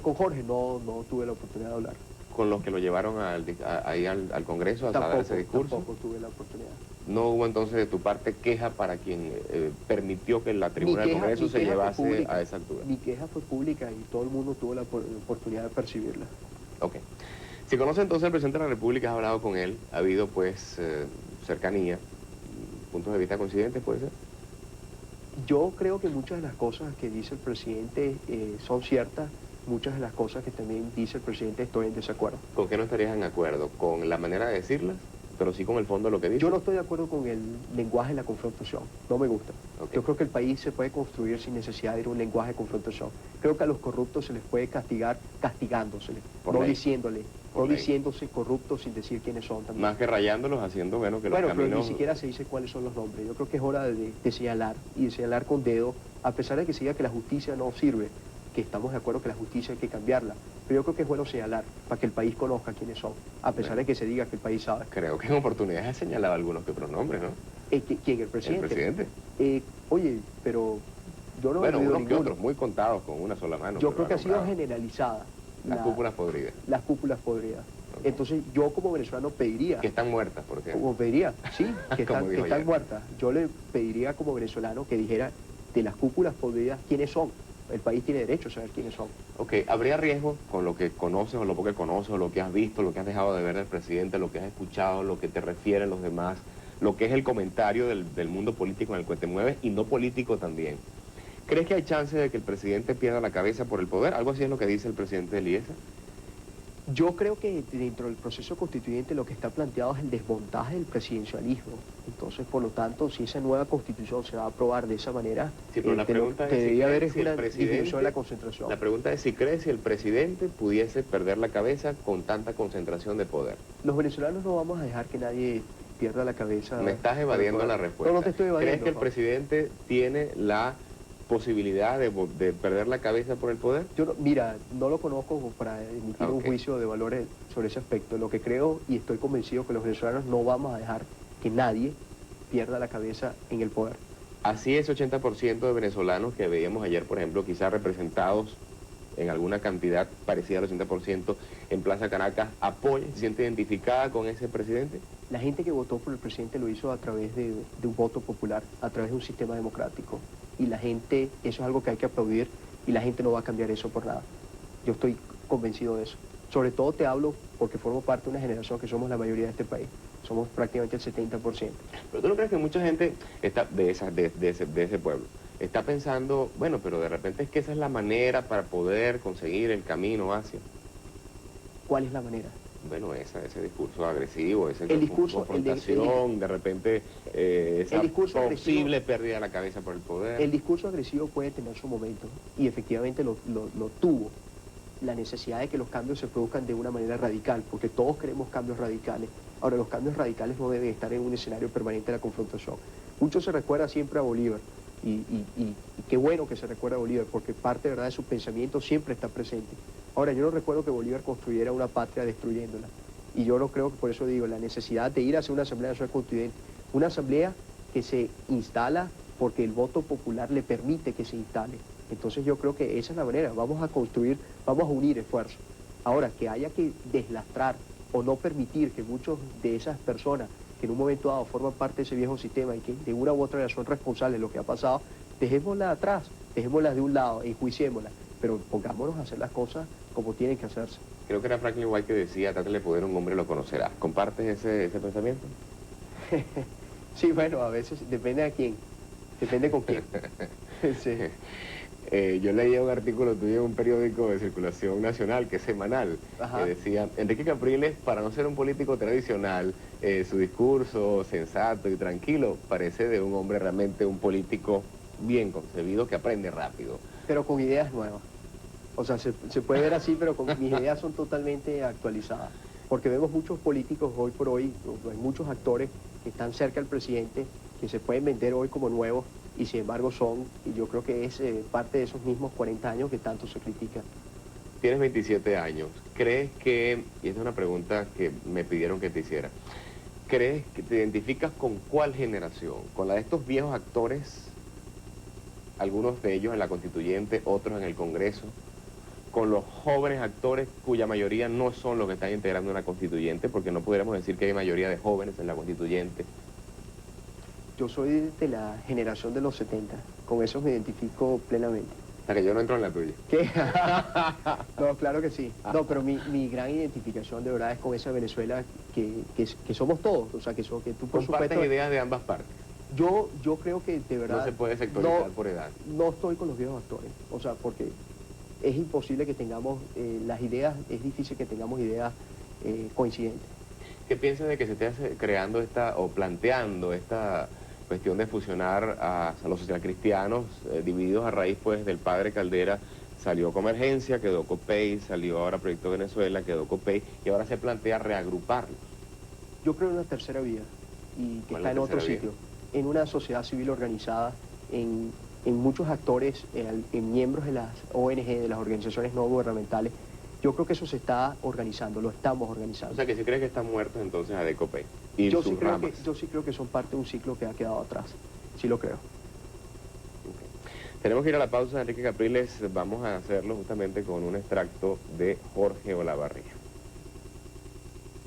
Con Jorge no tuve la oportunidad de hablar. con los que lo llevaron ahí al Congreso a dar ese discurso? Tampoco tuve la oportunidad. ¿No hubo entonces de tu parte queja para quien permitió que la tribuna del Congreso se llevase a esa altura? Mi queja fue pública y todo el mundo tuvo la oportunidad de percibirla. Ok. Si conoce entonces al presidente de la República, has hablado con él, ha habido pues cercanía, puntos de vista coincidentes, ¿puede ser? Yo creo que muchas de las cosas que dice el presidente son ciertas, muchas de las cosas que también dice el presidente estoy en desacuerdo. ¿Con qué no estarías en acuerdo? ¿Con la manera de decirlas? Pero sí con el fondo de lo que dice. Yo no estoy de acuerdo con el lenguaje de la confrontación, no me gusta. Okay. Yo creo que el país se puede construir sin necesidad de ir a un lenguaje de confrontación. Creo que a los corruptos se les puede castigar castigándoseles, no diciéndole, no diciéndose corruptos sin decir quiénes son también. Más que rayándolos, haciendo bueno que los caminos... Pero ni siquiera se dice cuáles son los nombres. Yo creo que es hora de señalar, y de señalar con dedo, a pesar de que se diga que la justicia no sirve, que estamos de acuerdo que la justicia hay que cambiarla, pero yo creo que es bueno señalar para que el país conozca quiénes son, a pesar de que se diga que el país sabe. Creo que en oportunidades he señalado algunos que otros nombres, ¿no? ¿Quién? ¿El presidente? El presidente. Oye, pero yo no he bueno, oído unos que ninguno. otros, muy contados con una sola mano. Yo creo que ha sido nombrado. generalizada. Las cúpulas podridas. Las cúpulas podridas. Okay. Entonces yo como venezolano pediría... Que están muertas, por ejemplo. Como pediría, sí, que están muertas. Yo le pediría como venezolano que dijera de las cúpulas podridas quiénes son. El país tiene derecho a saber quiénes son. Ok, ¿habría riesgo con lo que conoces o lo poco que conoces, o lo que has visto, lo que has dejado de ver del presidente, lo que has escuchado, lo que te refieren los demás, lo que es el comentario del mundo político en el que te mueves y no político también? ¿Crees que hay chance de que el presidente pierda la cabeza por el poder? Algo así es lo que dice el presidente de IESA. Yo creo que dentro del proceso constituyente lo que está planteado es el desmontaje del presidencialismo. Entonces, por lo tanto, si esa nueva constitución se va a aprobar de esa manera, sí, pero la pregunta es debería haber si una disminución de la concentración. La pregunta es si crees si el presidente pudiese perder la cabeza con tanta concentración de poder. Los venezolanos no vamos a dejar que nadie pierda la cabeza. Me estás evadiendo la respuesta. No te estoy evadiendo. ¿Crees que el presidente tiene la posibilidad de perder la cabeza por el poder? Yo mira, no lo conozco como para emitir un juicio de valores sobre ese aspecto. Lo que creo y estoy convencido que los venezolanos no vamos a dejar que nadie pierda la cabeza en el poder. Así ese 80% de venezolanos que veíamos ayer, por ejemplo, quizás representados en alguna cantidad parecida al 80% en Plaza Caracas, apoya, se siente identificada con ese presidente. La gente que votó por el presidente lo hizo a través de un voto popular, a través de un sistema democrático. Y la gente, eso es algo que hay que aplaudir y la gente no va a cambiar eso por nada. Yo estoy convencido de eso. Sobre todo te hablo porque formo parte de una generación que somos la mayoría de este país. Somos prácticamente el 70%. Pero ¿tú no crees que mucha gente está de ese pueblo está pensando, bueno, pero de repente es que esa es la manera para poder conseguir el camino hacia? ¿Cuál es la manera? Bueno, ese discurso agresivo, esa confrontación, de repente esa posible agresivo, pérdida de la cabeza por el poder. El discurso agresivo puede tener su momento y efectivamente lo tuvo. La necesidad de que los cambios se produzcan de una manera radical, porque todos queremos cambios radicales. Ahora, los cambios radicales no deben estar en un escenario permanente de la confrontación. Mucho se recuerda siempre a Bolívar, y qué bueno que se recuerda a Bolívar, porque parte, ¿verdad?, de su pensamiento siempre está presente. Ahora, yo no recuerdo que Bolívar construyera una patria destruyéndola, y yo no creo que, por eso digo, la necesidad de ir hacia una Asamblea Nacional Constituyente, una asamblea que se instala porque el voto popular le permite que se instale. Entonces yo creo que esa es la manera, vamos a construir, vamos a unir esfuerzos. Ahora, que haya que deslastrar o no permitir que muchos de esas personas que en un momento dado forman parte de ese viejo sistema y que de una u otra manera son responsables de lo que ha pasado, dejémoslas atrás, dejémoslas de un lado, enjuiciémoslas, pero pongámonos a hacer las cosas como tienen que hacerse. Creo que era Franklin White que decía, trátale de poder a un hombre, lo conocerá. ¿Compartes ese pensamiento? Sí, bueno, a veces depende de quién, depende con quién. Sí. Yo leía un artículo tuyo en un periódico de circulación nacional, que es semanal, que decía, Enrique Capriles, para no ser un político tradicional, su discurso sensato y tranquilo parece de un hombre realmente un político bien concebido que aprende rápido. Pero con ideas nuevas. O sea, se puede ver así, pero mis ideas son totalmente actualizadas. Porque vemos muchos políticos hoy por hoy, hay muchos actores que están cerca del presidente, que se pueden vender hoy como nuevos, y sin embargo son, y yo creo que es parte de esos mismos 40 años que tanto se critican. Tienes 27 años. ¿Crees que, y esta es una pregunta que me pidieron que te hiciera, ¿crees que te identificas con cuál generación? ¿Con la de estos viejos actores, algunos de ellos en la Constituyente, otros en el Congreso? con los jóvenes actores cuya mayoría no son los que están integrando una constituyente, porque no pudiéramos decir que hay mayoría de jóvenes en la constituyente. Yo soy de la generación de los 70, con eso me identifico plenamente. O sea, que yo no entro en la tuya. ¿Qué? No, claro que sí. No, pero mi gran identificación de verdad es con esa Venezuela que somos todos. O sea, que tú por Comparten supuesto... ideas de ambas partes. Yo creo que de verdad... No se puede sectorizar por edad. No estoy con los viejos actores. O sea, porque es imposible que tengamos las ideas, es difícil que tengamos ideas coincidentes. ¿Qué piensas de que se esté creando o planteando esta cuestión de fusionar a los socialcristianos divididos a raíz pues del padre Caldera? Salió Convergencia, quedó COPEI, salió ahora Proyecto Venezuela, quedó COPEI, y ahora se plantea reagruparlos. Yo creo en una tercera vía, y que está en otro sitio, en una sociedad civil organizada, en muchos actores, en miembros de las ONG, de las organizaciones no gubernamentales. Yo creo que eso se está organizando, lo estamos organizando. O sea, que si crees que están muertos entonces ADECOPEI y yo sus sí creo ramas. yo sí creo que son parte de un ciclo que ha quedado atrás, sí lo creo. Okay. Tenemos que ir a la pausa, Enrique Capriles, vamos a hacerlo justamente con un extracto de Jorge Olavarría.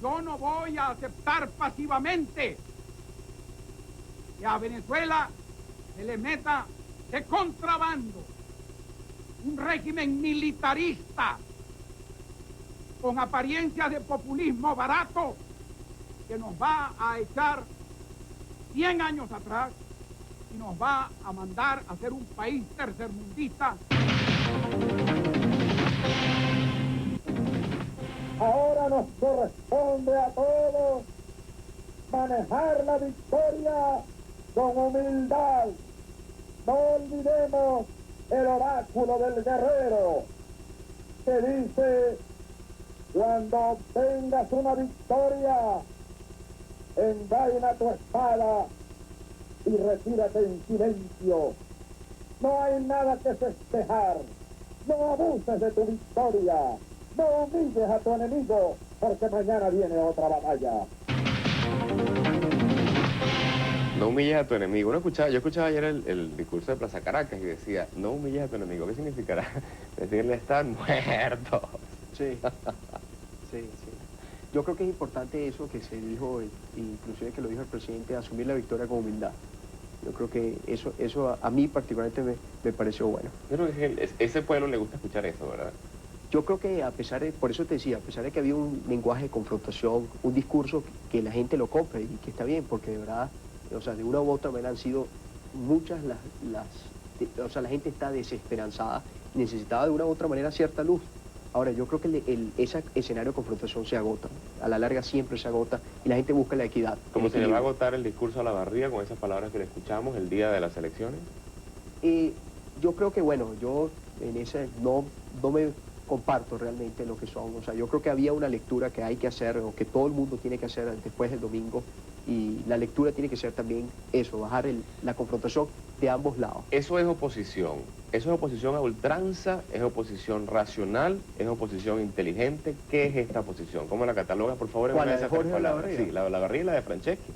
Yo no voy a aceptar pasivamente que a Venezuela se le meta de contrabando un régimen militarista con apariencias de populismo barato que nos va a echar 100 años atrás y nos va a mandar a ser un país tercermundista. Ahora nos corresponde a todos manejar la victoria con humildad. No olvidemos el oráculo del guerrero que dice: cuando obtengas una victoria, envaina tu espada y retírate en silencio. No hay nada que festejar. No abuses de tu victoria. No humilles a tu enemigo, porque mañana viene otra batalla. No humilles a tu enemigo. Yo escuchaba ayer el discurso de Plaza Caracas y decía, no humilles a tu enemigo. ¿Qué significará? Decirle, están muertos. Sí, sí. Yo creo que es importante eso que se dijo, inclusive que lo dijo el presidente, asumir la victoria con humildad. Yo creo que eso a mí particularmente me pareció bueno. Yo creo que ese pueblo le gusta escuchar eso, ¿verdad? Yo creo que por eso te decía, a pesar de que había un lenguaje de confrontación, un discurso que la gente lo compre y que está bien, porque de verdad, o sea, de una u otra manera han sido muchas o sea, la gente está desesperanzada, necesitaba de una u otra manera cierta luz. Ahora, yo creo que ese escenario de confrontación se agota, a la larga siempre se agota y la gente busca la equidad. ¿Cómo se le va a agotar el discurso a Olavarría con esas palabras que le escuchamos el día de las elecciones? Yo creo que, bueno, yo en ese no me comparto realmente lo que son. O sea, yo creo que había una lectura que hay que hacer, o que todo el mundo tiene que hacer después del domingo, y la lectura tiene que ser también eso, bajar la confrontación de ambos lados. Eso es oposición. Eso es oposición a ultranza, es oposición racional, es oposición inteligente. ¿Qué es esta oposición? ¿Cómo la catalogas, por favor? ¿Cuál, la de Jorge Olavarría? Sí, la de Olavarría y la de Franceschi.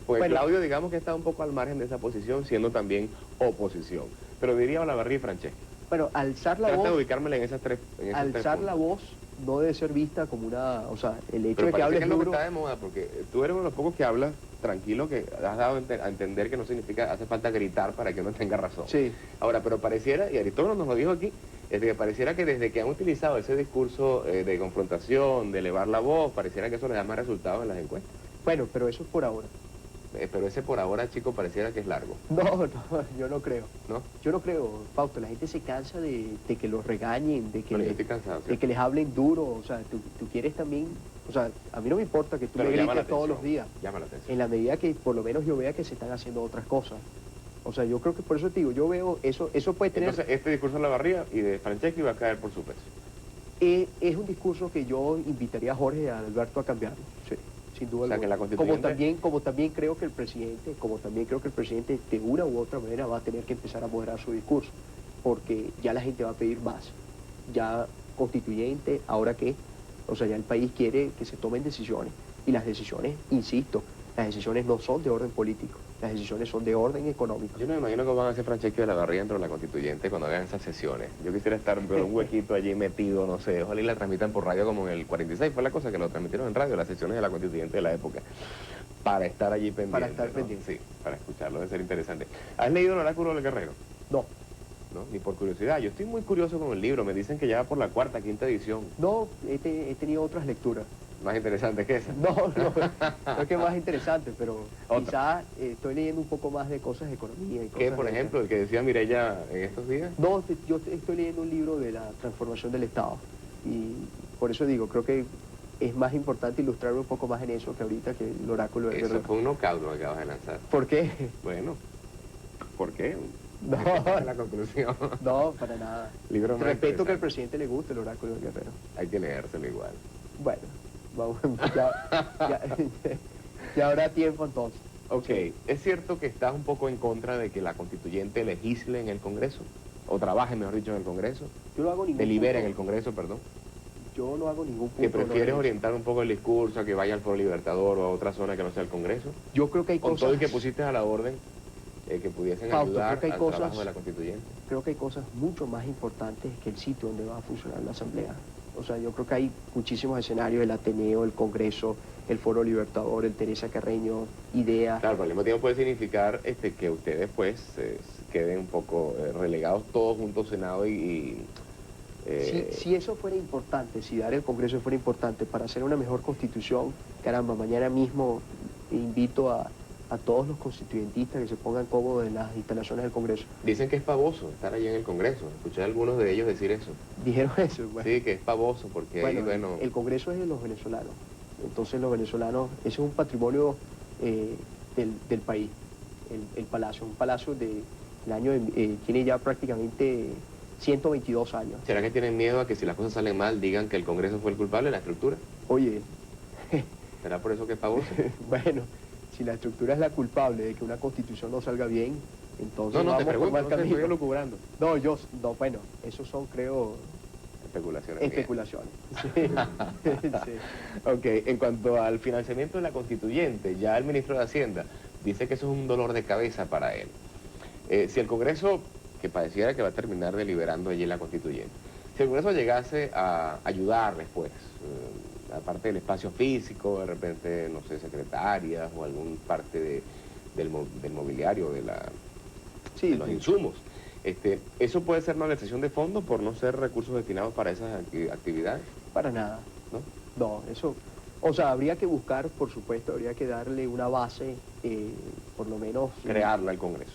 Pues bueno, Claudio, digamos que está un poco al margen de esa posición, siendo también oposición. Pero diría Olavarría y Franceschi. Bueno, alzar la voz... Trata de ubicármela en esas tres. Alzar la voz no debe ser vista como una... O sea, el hecho pero de que hables que es lo duro... que está de moda, porque tú eres uno de los pocos que hablas tranquilo, que has dado a entender que no significa, hace falta gritar para que uno tenga razón. Sí. Ahora, pero pareciera, y Aristóteles nos lo dijo aquí, que pareciera que desde que han utilizado ese discurso de confrontación, de elevar la voz, pareciera que eso les da más resultados en las encuestas. Bueno, pero eso es por ahora. Pero ese por ahora, chico, pareciera que es largo. No, yo no creo. ¿No? Yo no creo, Fausto. La gente se cansa de que los regañen, de que, Pero yo estoy cansado, de que les hablen duro. O sea, tú quieres también... O sea, a mí no me importa que tú me grites todos los días. Llama la atención. En la medida que por lo menos yo vea que se están haciendo otras cosas. O sea, yo creo que por eso te digo, yo veo eso puede tener... Entonces, este discurso de Olavarría y de Franceschi va a caer por su peso. Es un discurso que yo invitaría a Jorge y a Alberto a cambiarlo, sí, sin duda alguna. Que la constituyente... como también creo que el presidente de una u otra manera va a tener que empezar a moderar su discurso, porque ya la gente va a pedir más. Ya constituyente, ahora qué, o sea, ya el país quiere que se tomen decisiones, y las decisiones, insisto, Las decisiones no son de orden político, las decisiones son de orden económico. Yo no me imagino cómo van a hacer Francesco de la Barriga dentro de la constituyente cuando hagan esas sesiones. Yo quisiera estar pero un huequito allí metido, no sé, ojalá y la transmitan por radio como en el 46, fue la cosa que lo transmitieron en radio, las sesiones de la constituyente de la época, para estar allí pendiente. Para estar ¿no? pendiente. Sí, para escucharlo, debe ser interesante. ¿Has leído el oráculo del guerrero? No, ¿No? Ni por curiosidad. Yo estoy muy curioso con el libro, me dicen que ya va por la cuarta, quinta edición. no, he tenido otras lecturas. Más interesante que esa. No, no es que más interesante, pero Otra. quizás estoy leyendo un poco más de cosas de economía y cosas ¿Qué, por de- ejemplo, el que decía Mireya en estos días? No, yo estoy leyendo un libro de la transformación del Estado y por eso digo, creo que es más importante ilustrarme un poco más en eso que ahorita que el oráculo del Eso guerrero. fue un knockout lo que acabas de lanzar. ¿Por qué? Bueno, ¿por qué? No, La conclusión. no, para nada. Libro más Respeto que al interesante. presidente le guste el oráculo del guerrero. Hay que leérselo igual. Bueno, vamos, ya habrá tiempo entonces. Ok, ¿es cierto que estás un poco en contra de que la constituyente legisle en el Congreso? O trabaje, mejor dicho, en el Congreso. Yo no hago ningún Delibere en punto- el Congreso, perdón. Yo no hago ningún punto. Que no prefieres de eso. orientar un poco el discurso a que vaya al Foro Libertador o a otra zona que no sea el Congreso. Yo creo que hay Con cosas. todo y que pusiste a la orden que pudiesen Fausto, ayudar creo que hay al cosas- trabajo de la constituyente. Creo que hay cosas mucho más importantes que el sitio donde va a funcionar la Asamblea. O sea, yo creo que hay muchísimos escenarios, el Ateneo, el Congreso, el Foro Libertador, el Teresa Carreño, IDEA. Claro, pero al mismo tiempo puede significar que ustedes pues queden un poco relegados todos juntos Senado Si eso fuera importante, si dar el Congreso fuera importante para hacer una mejor constitución, caramba, mañana mismo invito a todos los constituyentistas que se pongan cómodos en las instalaciones del Congreso. Dicen que es pavoso estar allí en el Congreso. Escuché a algunos de ellos decir eso. Dijeron eso. Bueno, Sí, que es pavoso porque ahí, bueno, el Congreso es de los venezolanos. Entonces los venezolanos, ese es un patrimonio del país, el palacio. Un palacio del año, tiene ya prácticamente 122 años. ¿será que tienen miedo a que si las cosas salen mal digan que el Congreso fue el culpable de la estructura? Oye, ¿Será por eso que es pavoso? bueno, si la estructura es la culpable de que una constitución no salga bien, entonces No, te vamos por pregunto, mal no te camino. estoy lucubrando. No, bueno, esos son, creo, Especulaciones. mías. especulaciones. Sí. Sí. Ok, en cuanto al financiamiento de la constituyente, ya el ministro de Hacienda dice que eso es un dolor de cabeza para él. Si el Congreso, que pareciera que va a terminar deliberando allí en la constituyente, si el Congreso llegase a ayudarles, pues, aparte del espacio físico, de repente, no sé, secretarias o algún parte del mobiliario, de Sí, los insumos, ¿eso puede ser malversación de fondos por no ser recursos destinados para esas actividades? para nada. ¿No? No, eso, o sea, habría que buscar, por supuesto, habría que darle una base, por lo menos... Crearla al Congreso.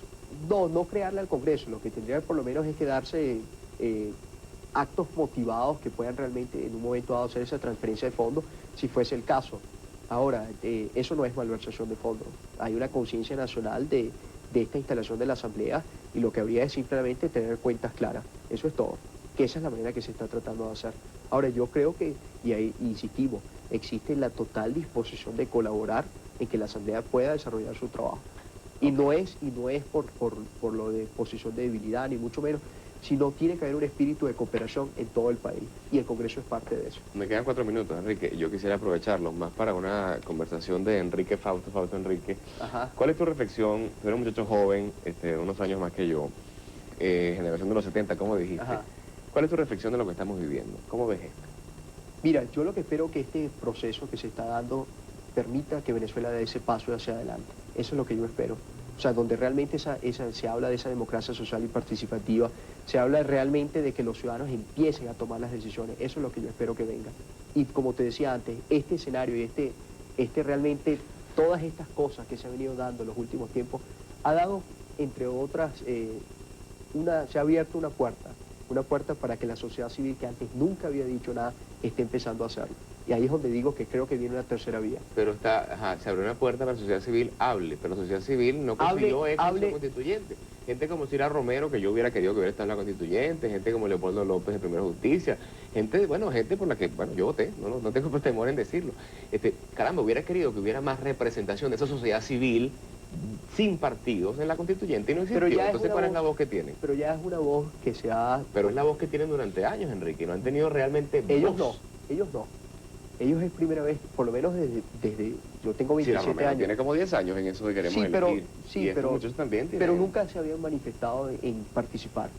No crearle al Congreso, lo que tendría por lo menos es que darse actos motivados que puedan realmente en un momento dado hacer esa transferencia de fondos, si fuese el caso. Ahora, eso no es malversación de fondos. Hay una conciencia nacional de esta instalación de la Asamblea y lo que habría es simplemente tener cuentas claras. Eso es todo. Que esa es la manera que se está tratando de hacer. Ahora, yo creo que, y ahí insistimos, existe la total disposición de colaborar en que la Asamblea pueda desarrollar su trabajo. Y no es por lo de posición de debilidad, ni mucho menos, sino tiene que haber un espíritu de cooperación en todo el país. Y el Congreso es parte de eso. Me quedan 4 minutos, Enrique. Yo quisiera aprovecharlos más para una conversación de Enrique Fausto Enrique. Ajá. ¿Cuál es tu reflexión? Tú eres un muchacho joven, unos años más que yo, generación de los 70, como dijiste. Ajá. ¿Cuál es tu reflexión de lo que estamos viviendo? ¿Cómo ves esto? Mira, yo lo que espero que este proceso que se está dando permita que Venezuela dé ese paso hacia adelante. Eso es lo que yo espero. O sea, donde realmente se habla de esa democracia social y participativa, se habla realmente de que los ciudadanos empiecen a tomar las decisiones. Eso es lo que yo espero que venga. Y como te decía antes, este escenario y realmente todas estas cosas que se han venido dando en los últimos tiempos, ha dado, entre otras, se ha abierto una puerta para que la sociedad civil, que antes nunca había dicho nada, esté empezando a hacerlo. Y ahí es donde digo que creo que viene una tercera vía. Pero se abrió una puerta para que la sociedad civil hable, pero la sociedad civil no consiguió éxito en la constituyente. Gente como Cira Romero, que yo hubiera querido que hubiera estado en la constituyente, gente como Leopoldo López de Primera Justicia, gente por la que, yo voté, no tengo temor en decirlo. Caramba, hubiera querido que hubiera más representación de esa sociedad civil sin partidos en la constituyente y no existió. Entonces, ¿cuál es la voz que tienen? Pero ya es una voz que se ha... Pero es la voz que tienen durante años, Enrique, no han tenido realmente Ellos voz. no, ellos no. Ellos es primera vez, por lo menos desde yo tengo Sí, la 27 Romero años. tiene como 10 años en eso de queremos Sí, elegir. sí, y estos pero, muchachos también tienen... pero nunca se habían manifestado en participar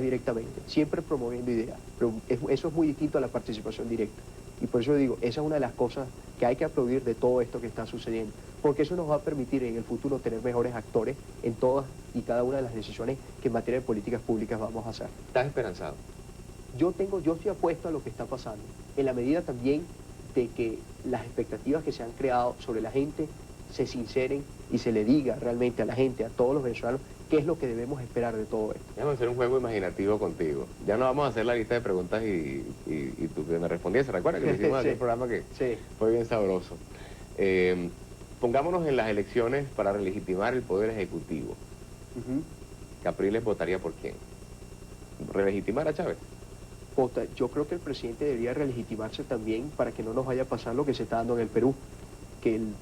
directamente, siempre promoviendo ideas. Pero eso es muy distinto a la participación directa. Y por eso digo, esa es una de las cosas que hay que aplaudir de todo esto que está sucediendo, porque eso nos va a permitir en el futuro tener mejores actores en todas y cada una de las decisiones que en materia de políticas públicas vamos a hacer. ¿Estás esperanzado? Yo estoy apuesto a lo que está pasando, en la medida también de que las expectativas que se han creado sobre la gente se sinceren y se le diga realmente a la gente, a todos los venezolanos, qué es lo que debemos esperar de todo esto. Vamos a hacer un juego imaginativo contigo. Ya no vamos a hacer la lista de preguntas y tú me respondías. ¿Recuerdas que lo hicimos aquí en el programa que Sí. fue bien sabroso? Pongámonos en las elecciones para relegitimar el poder ejecutivo. Ujú. ¿Capriles votaría por quién? ¿Relegitimar a Chávez? Yo creo que el presidente debería relegitimarse también para que no nos vaya a pasar lo que se está dando en el Perú, que el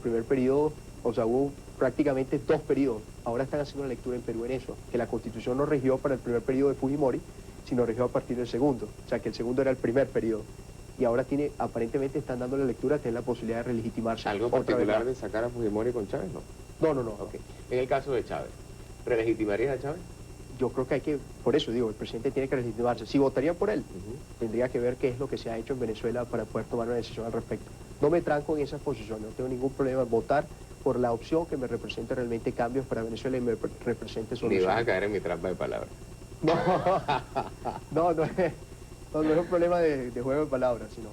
primer periodo, o sea, hubo prácticamente 2 periodos. Ahora están haciendo una lectura en Perú en eso, que la Constitución no regió para el primer periodo de Fujimori, sino regió a partir del segundo, o sea, que el segundo era el primer periodo. Y ahora aparentemente están dando la lectura, tienen la posibilidad de relegitimarse. ¿Algo otra vez particular más. de sacar a Fujimori con Chávez? No. No. Ok. En el caso de Chávez, ¿relegitimarías a Chávez? Yo creo que por eso digo, el presidente tiene que legitimarse. Si votaría por él, tendría que ver qué es lo que se ha hecho en Venezuela para poder tomar una decisión al respecto. No me tranco en esas posiciones, no tengo ningún problema en votar por la opción que me represente realmente cambios para Venezuela y me represente Ni soluciones. vas a caer en mi trampa de palabras. No es un problema de juego de palabras, sino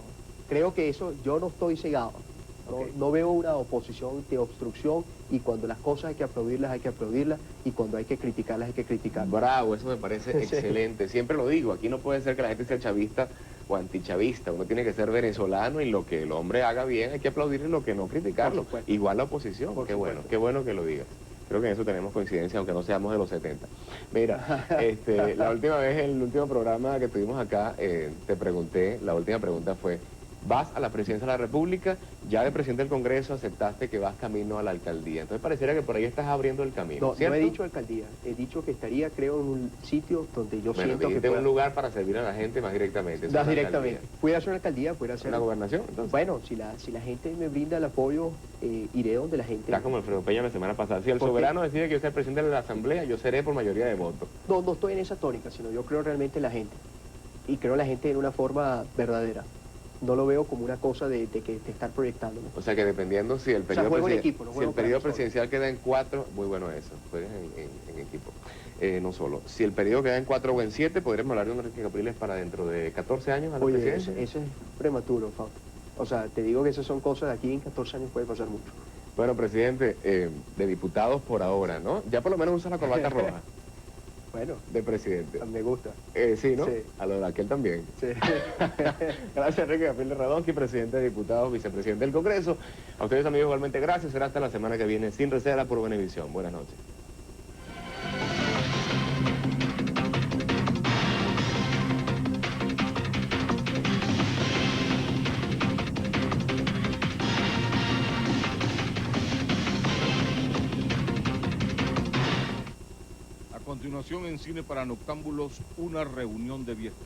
creo que eso, yo no estoy cegado. Ok. No veo una oposición de obstrucción y cuando las cosas hay que aplaudirlas y cuando hay que criticarlas hay que criticarlas. Bravo, eso me parece Sí. excelente. Siempre lo digo, aquí no puede ser que la gente sea chavista o antichavista. Uno tiene que ser venezolano y lo que el hombre haga bien hay que aplaudirle, lo que no criticarlo. Por supuesto. Igual la oposición. Por Qué supuesto. bueno que lo digas. Creo que en eso tenemos coincidencia, aunque no seamos de los 70. Mira, la última vez, en el último programa que tuvimos acá, te pregunté, la última pregunta fue, vas a la presidencia de la República, ya de presidente del Congreso aceptaste que vas camino a la alcaldía. Entonces pareciera que por ahí estás abriendo el camino, No ¿cierto? he dicho alcaldía, he dicho que estaría, creo, en un sitio donde yo Bueno, siento que dijiste pueda... un lugar para servir a la gente más directamente. eso Más es una directamente. alcaldía. Pudiera ser una alcaldía, pudiera ser... ¿Una gobernación? Entonces, Bueno, si la gente me brinda el apoyo, iré donde la gente... estás como Alfredo Peña la semana pasada. Si el ¿Por qué? soberano decide que yo sea el presidente de la Asamblea, yo seré por mayoría de votos. No estoy en esa tónica, sino yo creo realmente en la gente. Y creo en la gente en una forma verdadera. No lo veo como una cosa de estar proyectándolo. O sea que dependiendo si el periodo, juego en equipo, no si juego el para periodo mí solo. presidencial queda en 4, muy bueno eso, juegues en equipo, no solo. Si el periodo queda en 4 o en 7, podríamos hablar de un Enrique Capriles para dentro de 14 años a la Oye, presidencia. eso es prematuro, Fausto. O sea, te digo que esas son cosas de aquí en 14 años puede pasar mucho. Bueno, presidente, de diputados por ahora, ¿no? Ya por lo menos usa la corbata roja Bueno, de presidente. me gusta. Sí, ¿no? Sí. A lo de aquel también. Sí. Gracias, Enrique Capriles Radonsky, presidente de diputados, vicepresidente del Congreso. A ustedes, amigos, igualmente gracias. Será hasta la semana que viene, sin reserva, por Venevisión. Buenas noches. A continuación, en Cine para Noctámbulos, una reunión de viejos.